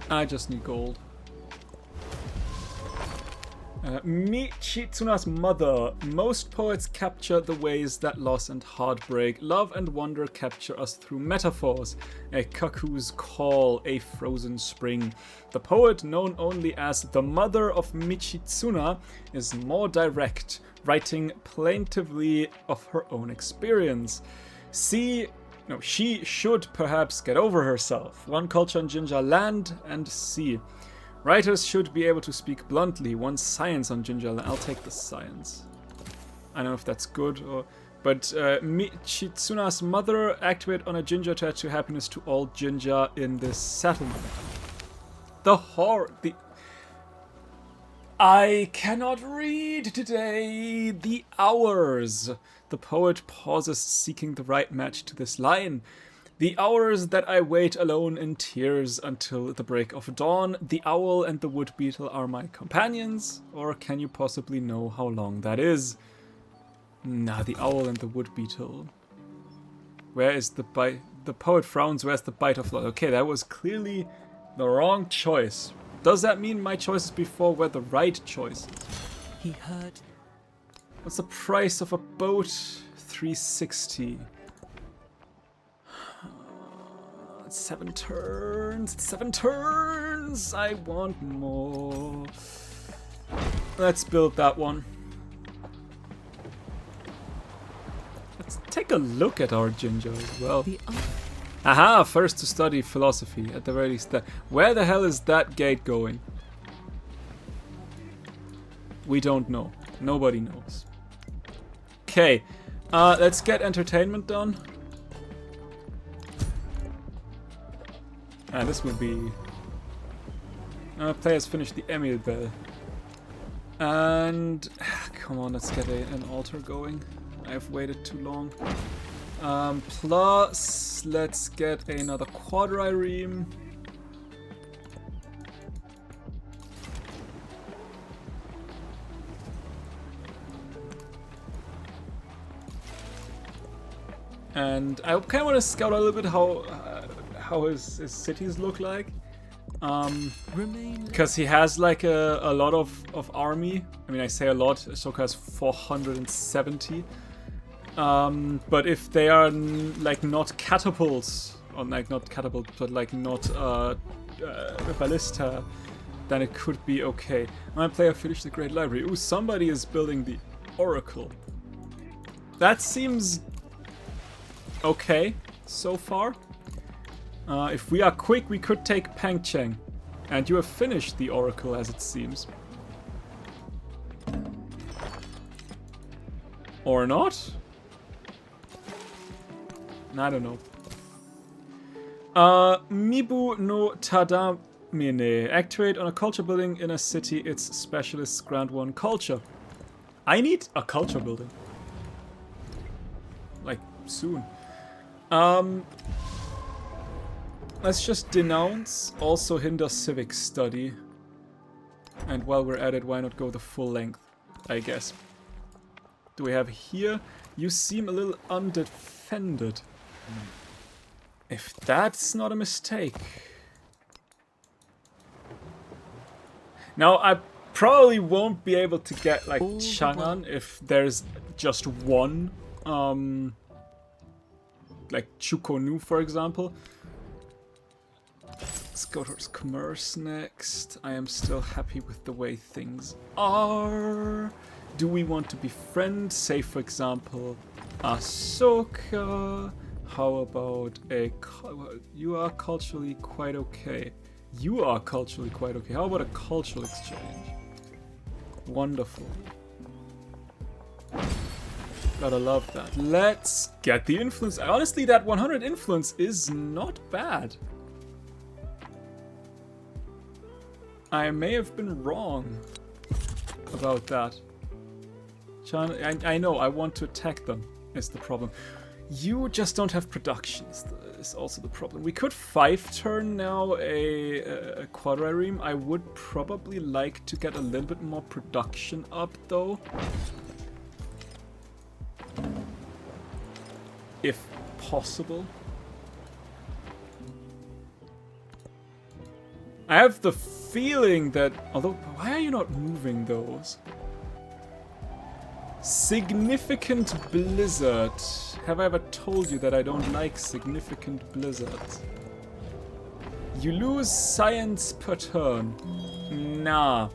I just need gold. Michitsuna's mother. Most poets capture the ways that loss and heartbreak, love and wonder capture us through metaphors. A cuckoo's call, a frozen spring. The poet, known only as the mother of Michitsuna, is more direct, writing plaintively of her own experience. She should perhaps get over herself. 1 culture on Jinja, land and sea. Writers should be able to speak bluntly. 1 science on Jinja. I'll take the science. I don't know if that's good or... But Michitsuna's mother, activate on a Jinja to add 2 happiness to all Jinja in this settlement. I cannot read today. The hours. The poet pauses, seeking the right match to this line. The hours that I wait alone in tears until the break of dawn. The owl and the wood beetle are my companions. Or can you possibly know how long that is? Nah, the owl and the wood beetle. Where is the bite? The poet frowns. Where's the bite of light? Okay, that was clearly the wrong choice. Does that mean my choices before were the right choices? He heard. What's the price of a boat? 360. It's 7 turns. It's 7 turns. I want more. Let's build that one. Let's take a look at our Jinja as well. Aha, first to study philosophy, at the very least. Where the hell is that gate going? We don't know. Nobody knows. Okay, let's get entertainment done. And this will be... players finish the Emil Bell. And... come on, let's get an altar going. I've waited too long. Plus, let's get another quadrireme. And I kind of want to scout a little bit how his cities look like. Because he has like a lot of army. I mean, I say a lot. Ahsoka has 470. But if they are like not catapults, or like not catapult, but like not ballista, then it could be okay. My player finished the Great Library. Ooh, somebody is building the Oracle. That seems okay so far. If we are quick, we could take Pangcheng. And you have finished the Oracle, as it seems. Or not? I don't know. Mibu no Tadamine. Activate on a culture building in a city. Its specialist grant 1 culture. I need a culture building. Like, soon. Let's just denounce. Also hinder civic study. And while we're at it, why not go the full length, I guess. Do we have here? You seem a little undefended. If that's not a mistake. Now, I probably won't be able to get, like, Chang'an if there's just one. Like Chukonu, for example. Let's go towards commerce next. I am still happy with the way things are. Do we want to befriend, say, for example, Ahsoka? How about a... You are culturally quite okay. You are culturally quite okay. How about a cultural exchange? Wonderful. Gotta love that. Let's get the influence. Honestly, that 100 influence is not bad. I may have been wrong about that. I know, I want to attack them, is the problem. You just don't have productions, is also the problem. We could 5-turn now a quadrireme. I would probably like to get a little bit more production up, though. If possible. I have the feeling that... Although, why are you not moving those? Significant blizzard. Have I ever told you that I don't like significant blizzards? You lose science per turn. Nah.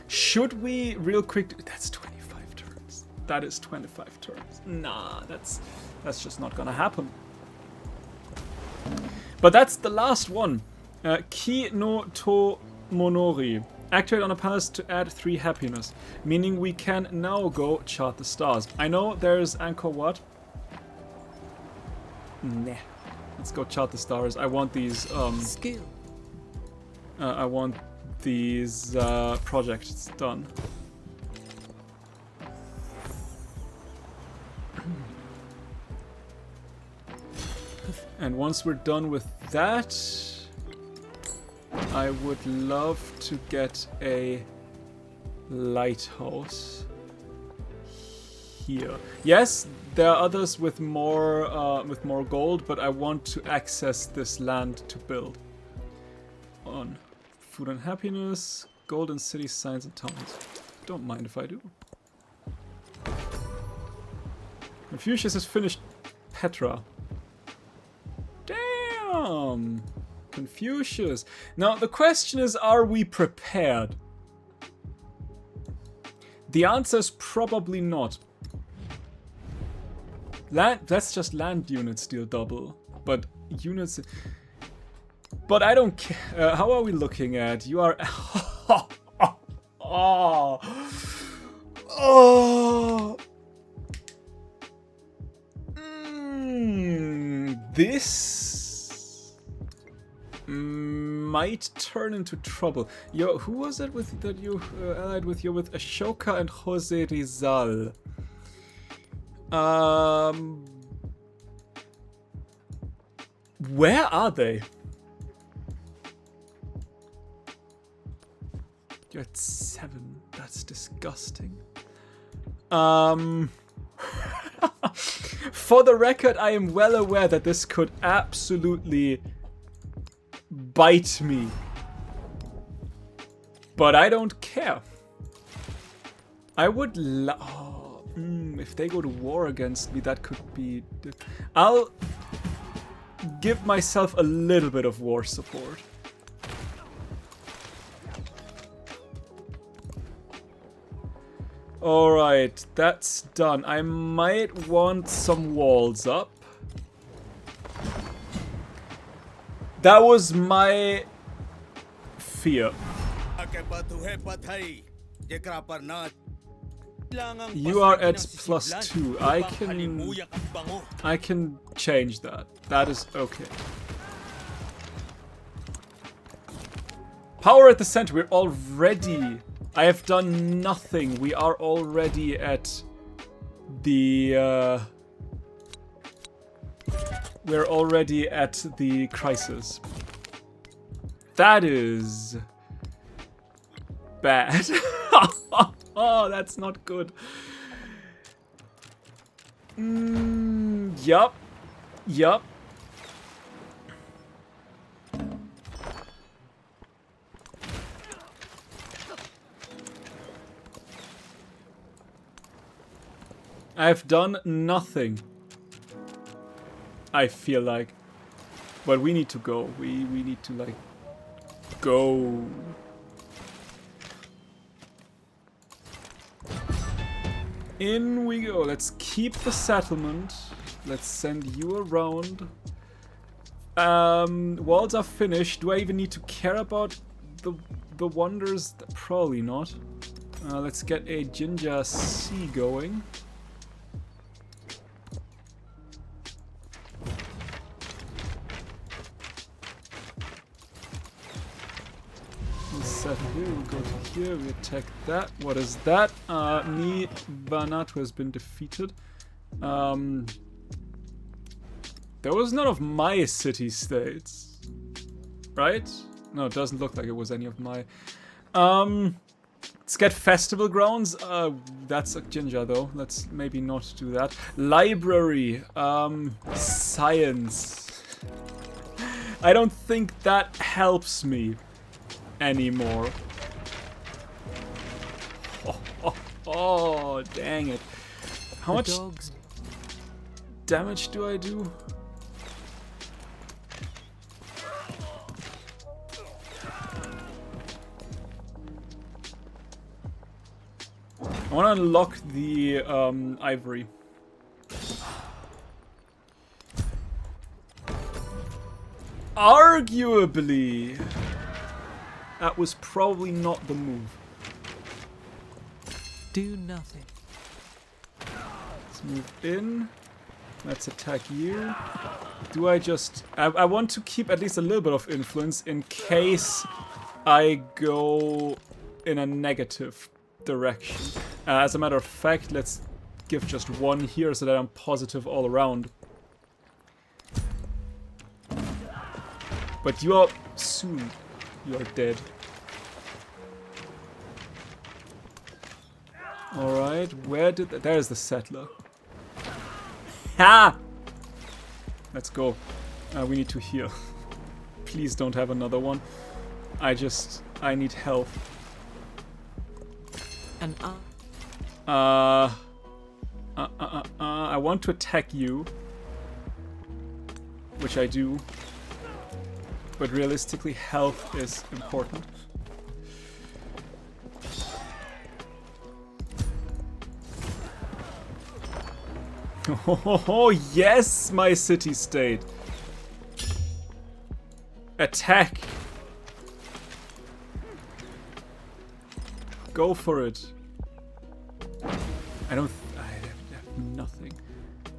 Should we real quick... That's 25 turns. That is 25 turns. Nah, that's just not gonna happen. But that's the last one. Ki no to Monori. Activate on a palace to add 3 happiness. Meaning we can now go chart the stars. I know there's Angkor Wat. Nah. Let's go chart the stars. I want these skill. I want these projects done. And once we're done with that, I would love to get a lighthouse here. Yes, there are others with more gold, but I want to access this land to build on. Food and happiness, golden cities, signs and towns. Don't mind if I do. Confucius has finished Petra. Damn! Confucius. Now, the question is, are we prepared? The answer is probably not. That's just land units deal double. But units... But I don't care. How are we looking at? You are... Oh. Oh. This might turn into trouble. Yo, who was it with that you allied with? You're with Ashoka and Jose Rizal. Where are they? You're at 7. That's disgusting. For the record, I am well aware that this could absolutely bite me. But I don't care. I would if they go to war against me, that could be... I'll give myself a little bit of war support. Alright, that's done. I might want some walls up. That was my fear. You are at +2. I can change that. That is okay. Power at the center. We're already... I have done nothing. We are already at the... we're already at the crisis. That is... bad. Oh, that's not good. Yup. Yup. I've done nothing. I feel like. But we need to go. We need to, like, go. In we go. Let's keep the settlement. Let's send you around. Walls are finished. Do I even need to care about the wonders? Probably not. Let's get a Jinja Sea going. Here, we'll go to here, we attack that. What is that? Ni Vanuatu has been defeated. There was none of my city-states. Right? No, it doesn't look like it was any of my... let's get festival grounds. That's a Jinja though. Let's maybe not do that. Library. Science. I don't think that helps me anymore. Oh, dang it. How much damage do I do? I want to unlock the ivory. Arguably, that was probably not the move. Do nothing. Let's move in. Let's attack you. Do I just... I want to keep at least a little bit of influence in case I go in a negative direction. As a matter of fact, let's give just one here so that I'm positive all around. But you are soon. You are dead. Alright, where did... There's the settler. Ha! Let's go. We need to heal. Please don't have another one. I need health. And I want to attack you. Which I do. But realistically, health is important. Oh, yes, my city-state. Attack. Go for it. I have nothing.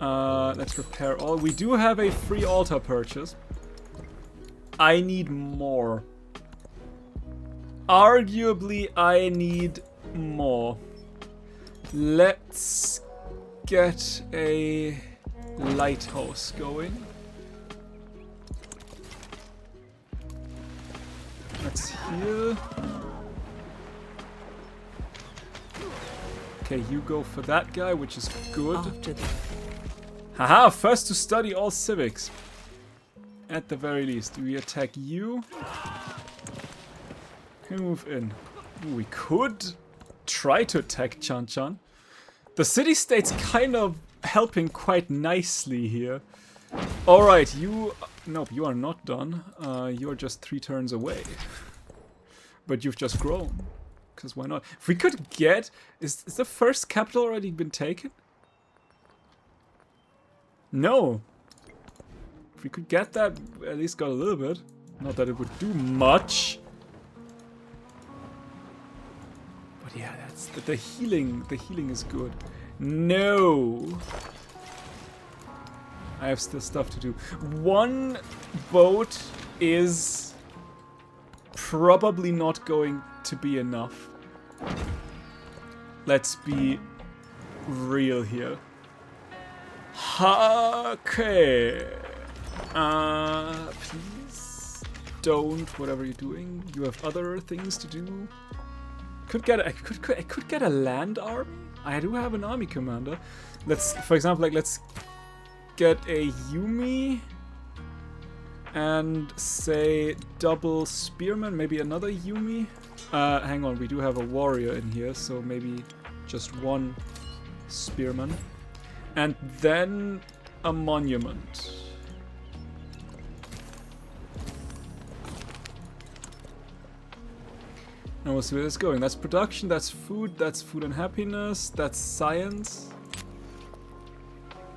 Let's repair all. We do have a free altar purchase. I need more. Arguably, I need more. Let's get a lighthouse going. Let's heal. Okay, you go for that guy, which is good. Haha, first to study all civics. At the very least, we attack you. Can we move in? Ooh, we could try to attack Chan-Chan. The city-state's kind of helping quite nicely here. Alright, you... Nope, you are not done. You're just 3 turns away. But you've just grown. Because why not? If we could get... Is the first capital already been taken? No. If we could get that, at least got a little bit. Not that it would do much. But yeah, that's the healing. The healing is good. No. I have still stuff to do. One boat is probably not going to be enough. Let's be real here. Okay. Please don't. Whatever you're doing, you have other things to do. I could get a land army. I do have an army commander. Let's, for example, like let's get a Yumi and say double spearman. Maybe another Yumi. Hang on, we do have a warrior in here, so maybe just one spearman. And then a monument. And we'll see where this is going. That's production, that's food and happiness, that's science.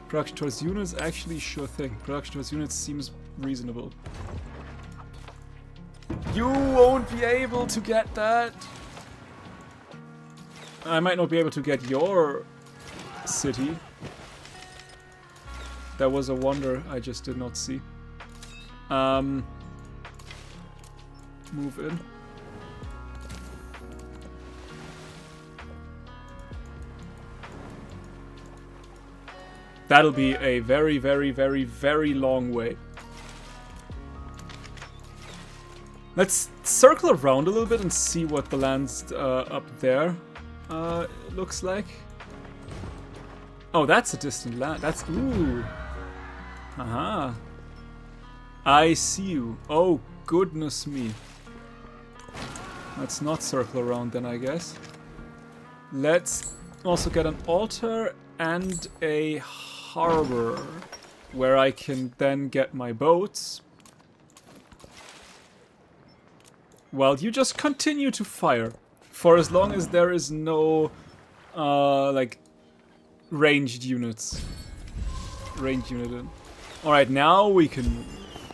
Production towards units, actually, sure thing. Production towards units seems reasonable. You won't be able to get that. I might not be able to get your city. That was a wonder I just did not see. Move in. That'll be a very, very, very, very long way. Let's circle around a little bit and see what the land's up there looks like. Oh, that's a distant land. That's... Ooh. Aha. I see you. Oh, goodness me. Let's not circle around then, I guess. Let's also get an altar and a harbor where I can then get my boats. Well, you just continue to fire for as long as there is no like ranged units. Ranged unit in. Alright, now we can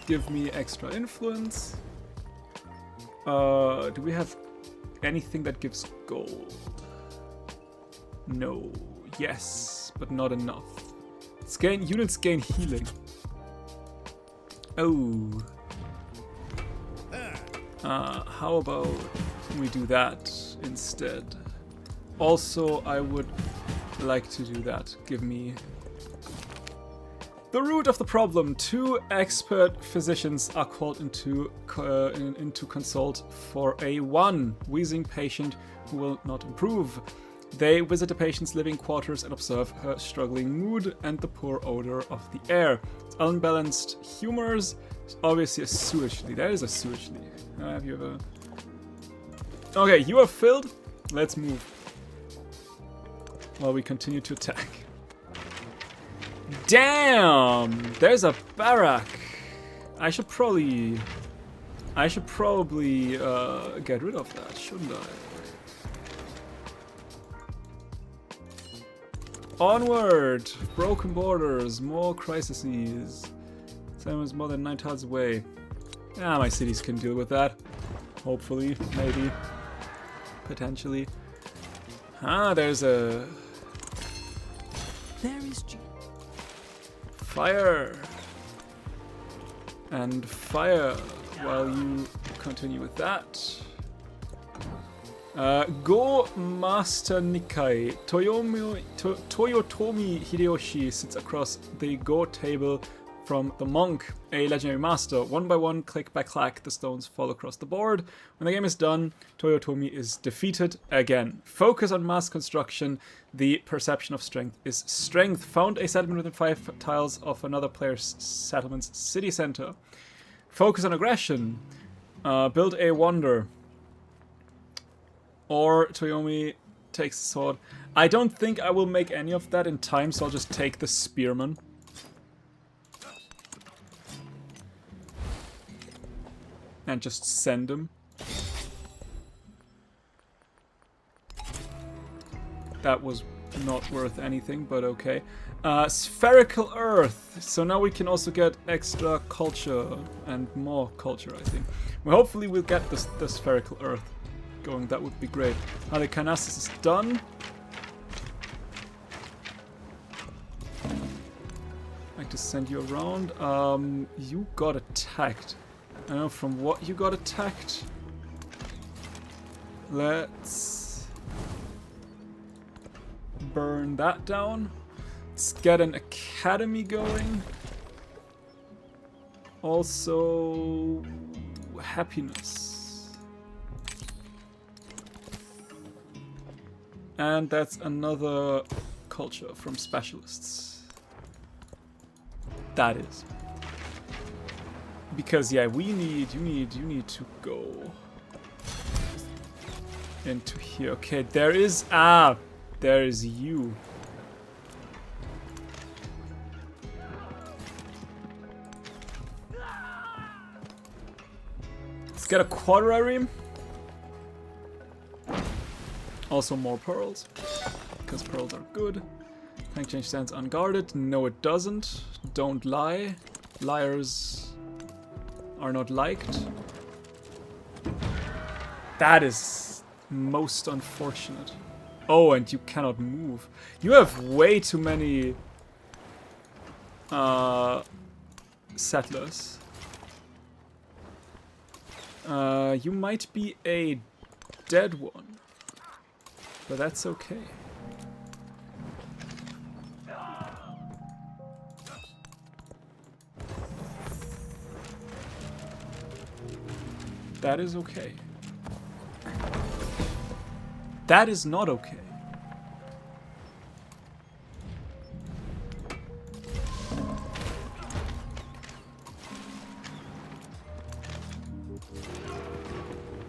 give me extra influence. Do we have anything that gives gold? No. Yes, but not enough. Units gain healing. Oh. How about we do that instead? Also, I would like to do that. Give me the root of the problem. 2 expert physicians are called into consult for a 1 wheezing patient who will not improve. They visit the patient's living quarters and observe her struggling mood and the poor odor of the air. It's unbalanced humors. It's obviously a sewage leak. There is a sewage leak. Have you ever... Okay, you are filled. Let's move. While we continue to attack. Damn! There's a barrack. I should probably get rid of that, shouldn't I? Onward! Broken borders, more crises. Sam is more than 9 tiles away. Yeah, my cities can deal with that. Hopefully, maybe, potentially. Ah, there's a... There is fire! And fire while you continue with that. Go Master Nikai. Toyotomi Hideyoshi sits across the Go table from the monk, a legendary master. 1 by 1, click by click, the stones fall across the board. When the game is done, Toyotomi is defeated again. Focus on mass construction. The perception of strength is strength. Found a settlement within 5 tiles of another player's settlement's city center. Focus on aggression. Build a wonder. Or Toyomi takes the sword. I don't think I will make any of that in time, so I'll just take the spearman. And just send him. that was not worth anything, but okay. Spherical Earth. So now we can also get extra culture and more culture, I think. Well, hopefully we'll get the Spherical Earth going. That would be great. Halicarnassus is done. I'd like to send you around. You got attacked. I don't know from what you got attacked. Let's burn that down. Let's get an academy going. Also, happiness. And that's another culture from specialists. That is. Because yeah, you need to go into here. Okay, there is you. Let's get a quadrareme. Also more pearls, because pearls are good. Tank change stands unguarded. No, it doesn't. Don't lie. Liars are not liked. That is most unfortunate. Oh, and you cannot move. You have way too many settlers. You might be a dead one, but that's okay. That is okay. That is not okay.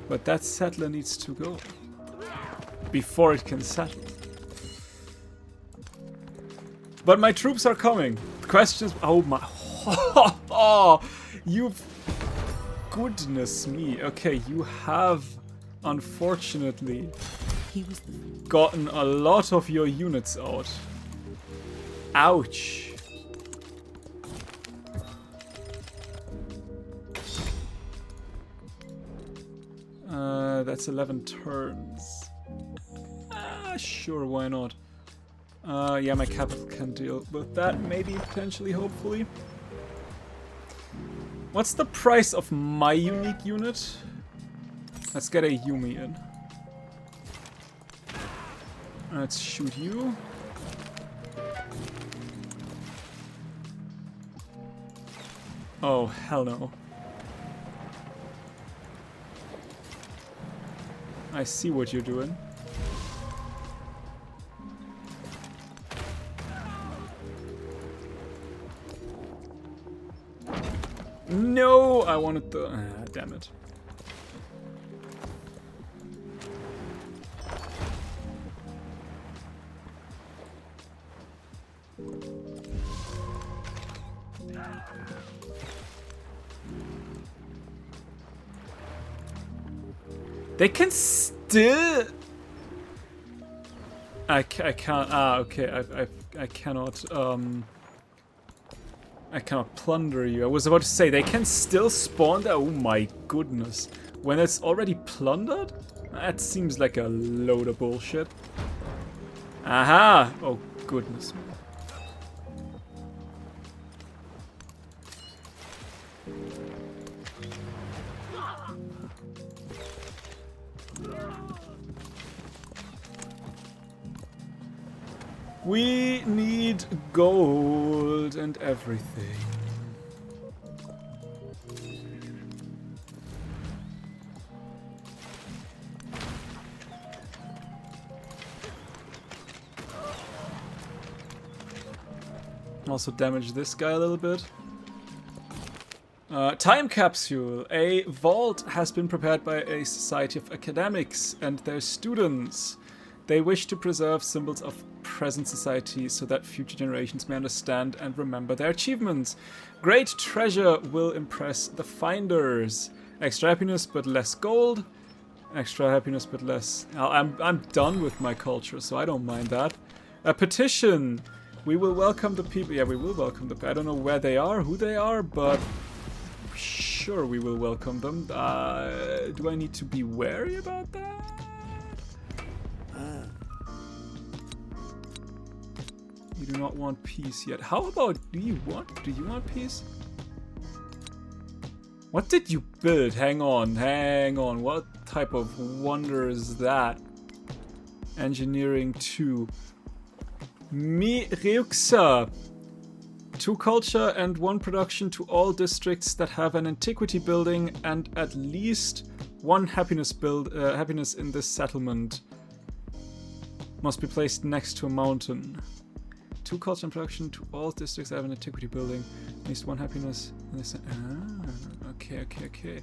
But that settler needs to go before it can settle. But my troops are coming. The question is, oh my, oh, you've, goodness me. Okay, you have, unfortunately, gotten a lot of your units out. Ouch. That's 11 turns. Sure, why not? Yeah, my capital can deal with that, maybe, potentially, hopefully. What's the price of my unique unit? Let's get a Yumi in. Let's shoot you. Oh, hell no. I see what you're doing. No, I wanted the... damn it. They can still... I can't... okay, I cannot, I cannot plunder you. I was about to say, they can still spawn there? Oh my goodness. When it's already plundered? That seems like a load of bullshit. Aha! Oh goodness me. We need gold and everything. Also damage this guy a little bit. Time capsule. A vault has been prepared by a society of academics and their students. They wish to preserve symbols of present society so that future generations may understand and remember their achievements. Great treasure will impress the finders. Extra happiness but less gold. Extra happiness, but less. I'm done with my culture, so I don't mind that. A petition. We will welcome the people. Yeah, we will welcome the. I don't know where they are, who they are, but sure, we will welcome them. Do I need to be wary about that? You do not want peace yet. How about do you want peace? What did you build? Hang on. What type of wonder is that? Engineering 2. Ryuksa. 2 culture and 1 production to all districts that have an antiquity building and at least 1 happiness in this settlement. Must be placed next to a mountain. 2 culture and production to all districts that have an antiquity building. At least 1 happiness in this. Okay.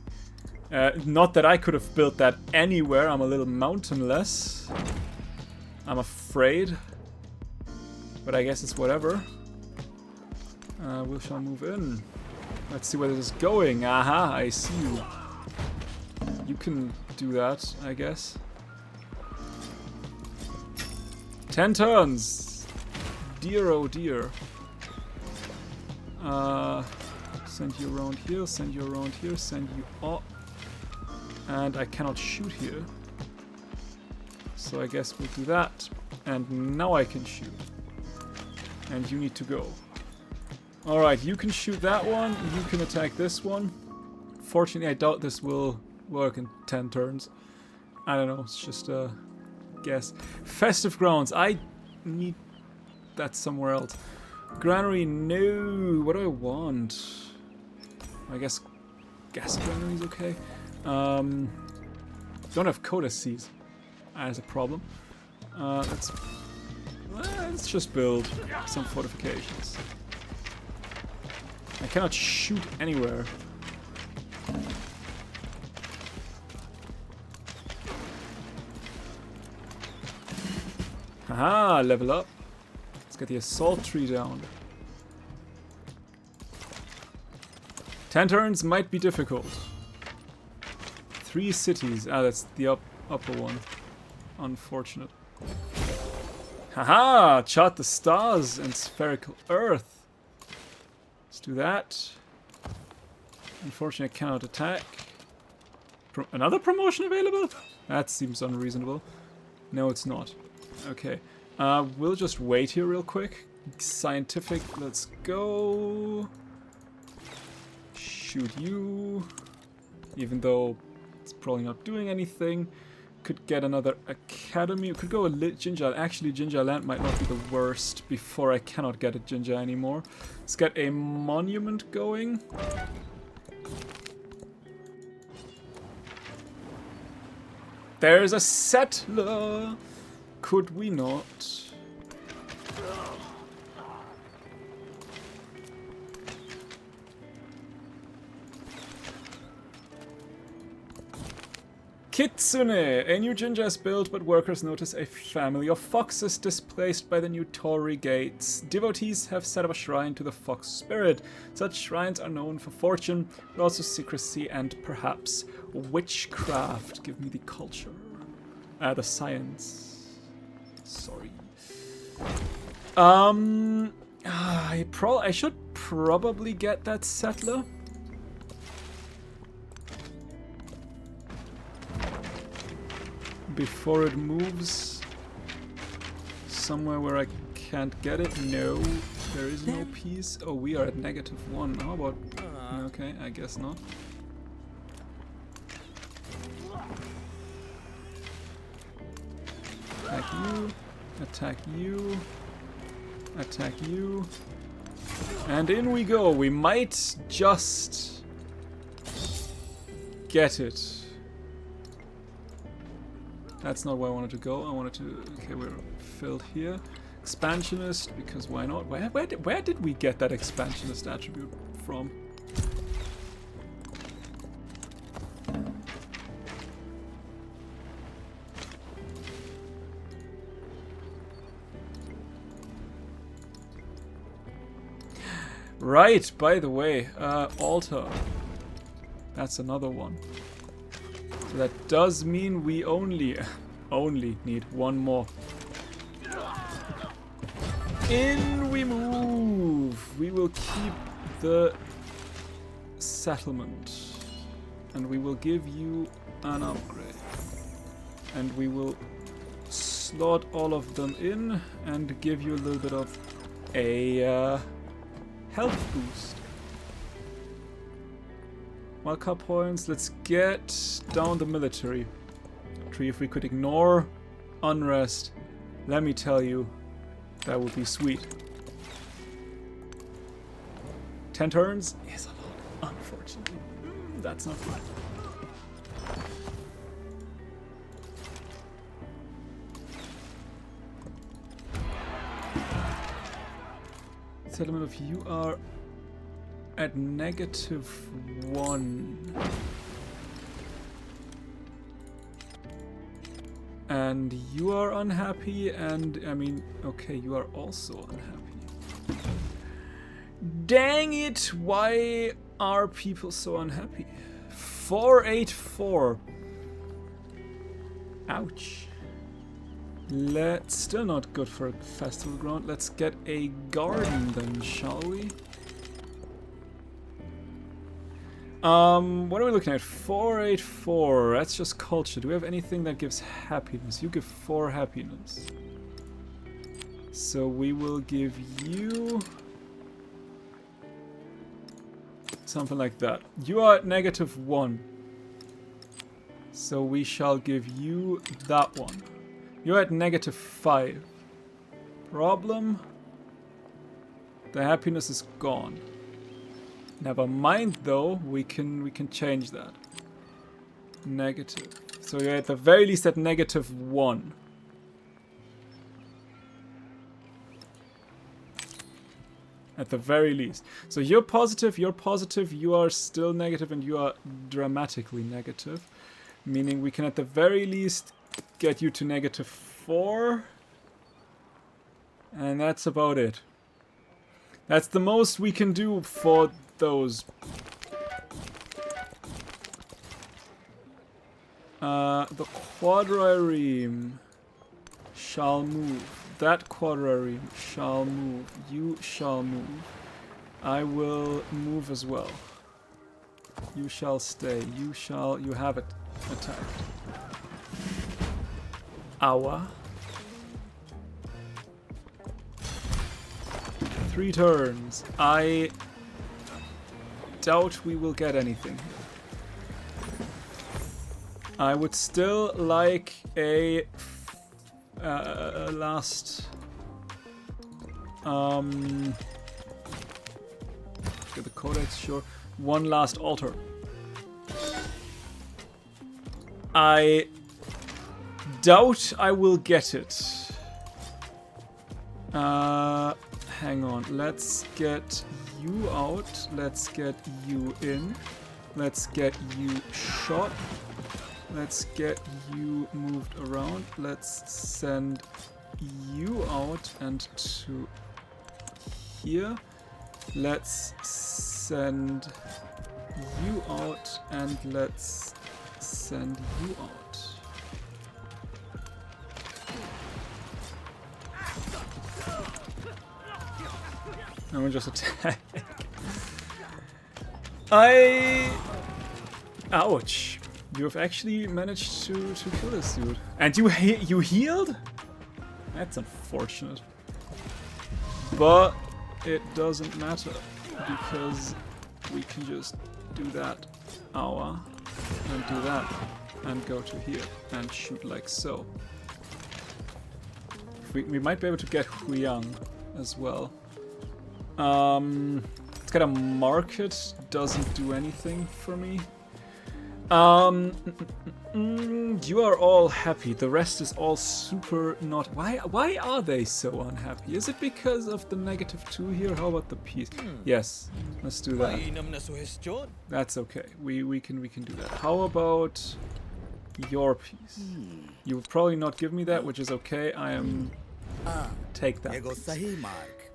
Not that I could have built that anywhere. I'm a little mountainless. I'm afraid. But I guess it's whatever. We shall move in. Let's see where this is going. Aha, I see you. You can do that, I guess. 10 turns. Dear, oh dear. Send you around here, send you around here, send you up. And I cannot shoot here. So I guess we'll do that. And now I can shoot. And you need to go. Alright, you can shoot that one, you can attack this one. Fortunately, I doubt this will work in 10 turns. I don't know, it's just a guess. Festive Grounds, I need that somewhere else. Granary, no. What do I want? I guess gas granary's okay. Don't have codices. That's a problem. Let's just build some fortifications. I cannot shoot anywhere. Haha, level up. Let's get the assault tree down. 10 turns might be difficult. 3 cities. Ah, that's the upper one. Unfortunate. Haha! Chart the stars and spherical earth. Let's do that. Unfortunately, I cannot attack. Another promotion available? That seems unreasonable. No, it's not. Okay. We'll just wait here real quick. Scientific, let's go. Shoot you. Even though it's probably not doing anything. Could get another academy. Could go a Jinja. Actually, Jinja Land might not be the worst before I cannot get a Jinja anymore. Let's get a monument going. There's a settler. Could we not? Kitsune! A new Jinja is built, but workers notice a family of foxes displaced by the new Torii gates. Devotees have set up a shrine to the fox spirit. Such shrines are known for fortune, but also secrecy and perhaps witchcraft. Give me the culture. The science. Sorry. I should probably get that settler. Before it moves somewhere where I can't get it. No, there is no peace. Oh, we are at -1. How about... Okay, I guess not. Attack you. Attack you. Attack you. And in we go. We might just get it. That's not where I wanted to go. I wanted to... Okay, we're filled here. Expansionist, because why not? Where did we get that expansionist attribute from? Right, by the way, altar. That's another one. So that does mean we only need one more. In we move. We will keep the settlement. And we will give you an upgrade. And we will slot all of them in and give you a little bit of a health boost. Wildcard points. Let's get down the military tree. If we could ignore unrest, let me tell you, that would be sweet. 10 turns is a lot, unfortunately. That's not good. Settlement of you are at -1. And you are unhappy, and I mean, okay, you are also unhappy. Dang it, why are people so unhappy? 484. Ouch. Let's still not good for a festival ground. Let's get a garden then, shall we? What are we looking at? 484. That's just culture. Do we have anything that gives happiness? You give 4 happiness. So we will give you something like that. You are at -1. So we shall give you that one. You're at -5. Problem? The happiness is gone. Never mind though, we can change that. Negative. So you're at the very least at -1. At the very least. So you're positive, you are still negative, and you are dramatically negative. Meaning we can at the very least get you to -4. And that's about it. That's the most we can do for those. The quadrireme shall move. That quadrireme shall move. You shall move. I will move as well. You shall stay. You have it attacked. Aua. 3 turns. I doubt we will get anything. I would still like a last get the codex, sure. One last altar. I doubt I will get it. Hang on. Let's get you out. Let's get you in. Let's get you shot. Let's get you moved around. Let's send you out and to here. Let's send you out and let's send you out. No one just attack. Ouch. You have actually managed to kill this dude. And you healed? That's unfortunate. But it doesn't matter. Because we can just do that. Aua. And do that. And go to here. And shoot like so. We might be able to get Huyang as well. Let's get a market. Doesn't do anything for me. You are all happy. The rest is all super not. Why are they so unhappy? Is it because of the -2 here? How about the peace? Yes, let's do that. That's okay. We can do that. How about your peace? You would probably not give me that, which is okay. I am take that.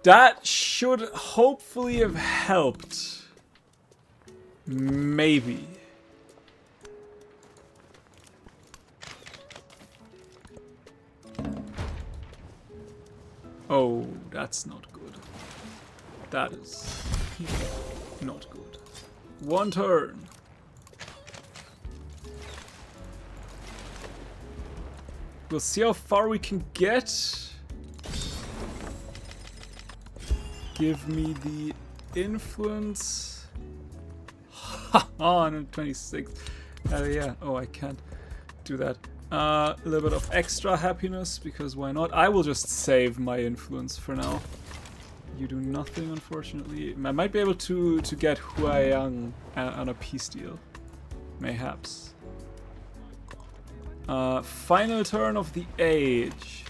That should hopefully have helped. Maybe. Oh, that's not good. That is not good. One turn. We'll see how far we can get. Give me the influence. Ha! 126. Yeah. Oh, I can't do that. A little bit of extra happiness, because why not? I will just save my influence for now. You do nothing, unfortunately. I might be able to get Huayang on a peace deal. Mayhaps. Final turn of the age.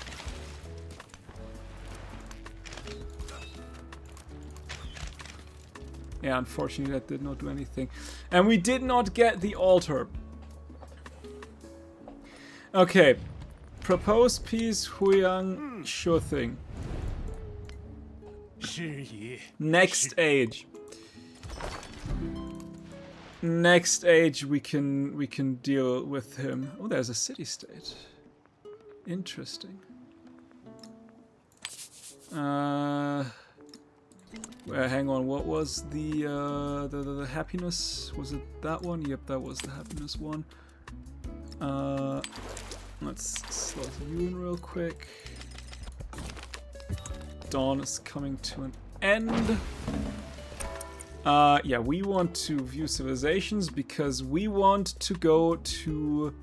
Yeah, unfortunately that did not do anything. And we did not get the altar. Okay. Propose peace, Huayang, sure thing. 是也。 Next age. Next age we can deal with him. Oh, there's a city-state. Interesting. Hang on, what was the happiness? Was it that one? Yep, that was the happiness one. Let's slot you in real quick. Dawn is coming to an end. Yeah, we want to view civilizations because we want to go to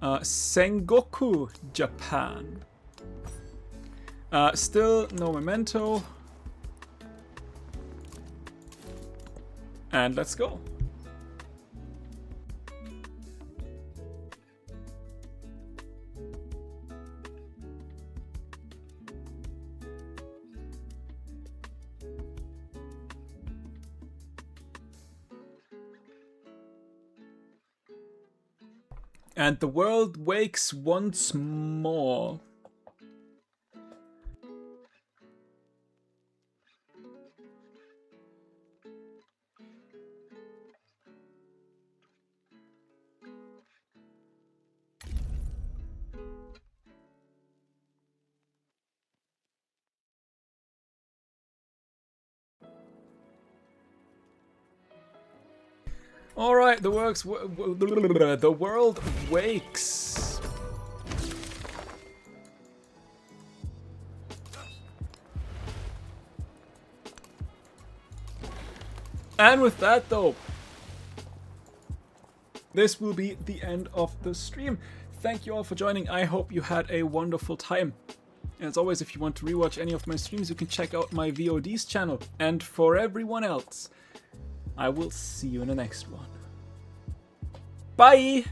Sengoku, Japan. Still no memento. And let's go. And the world wakes once more. All right, the world wakes. And with that, though, this will be the end of the stream. Thank you all for joining. I hope you had a wonderful time. As always, if you want to rewatch any of my streams, you can check out my VODs channel. And for everyone else, I will see you in the next one. Bye!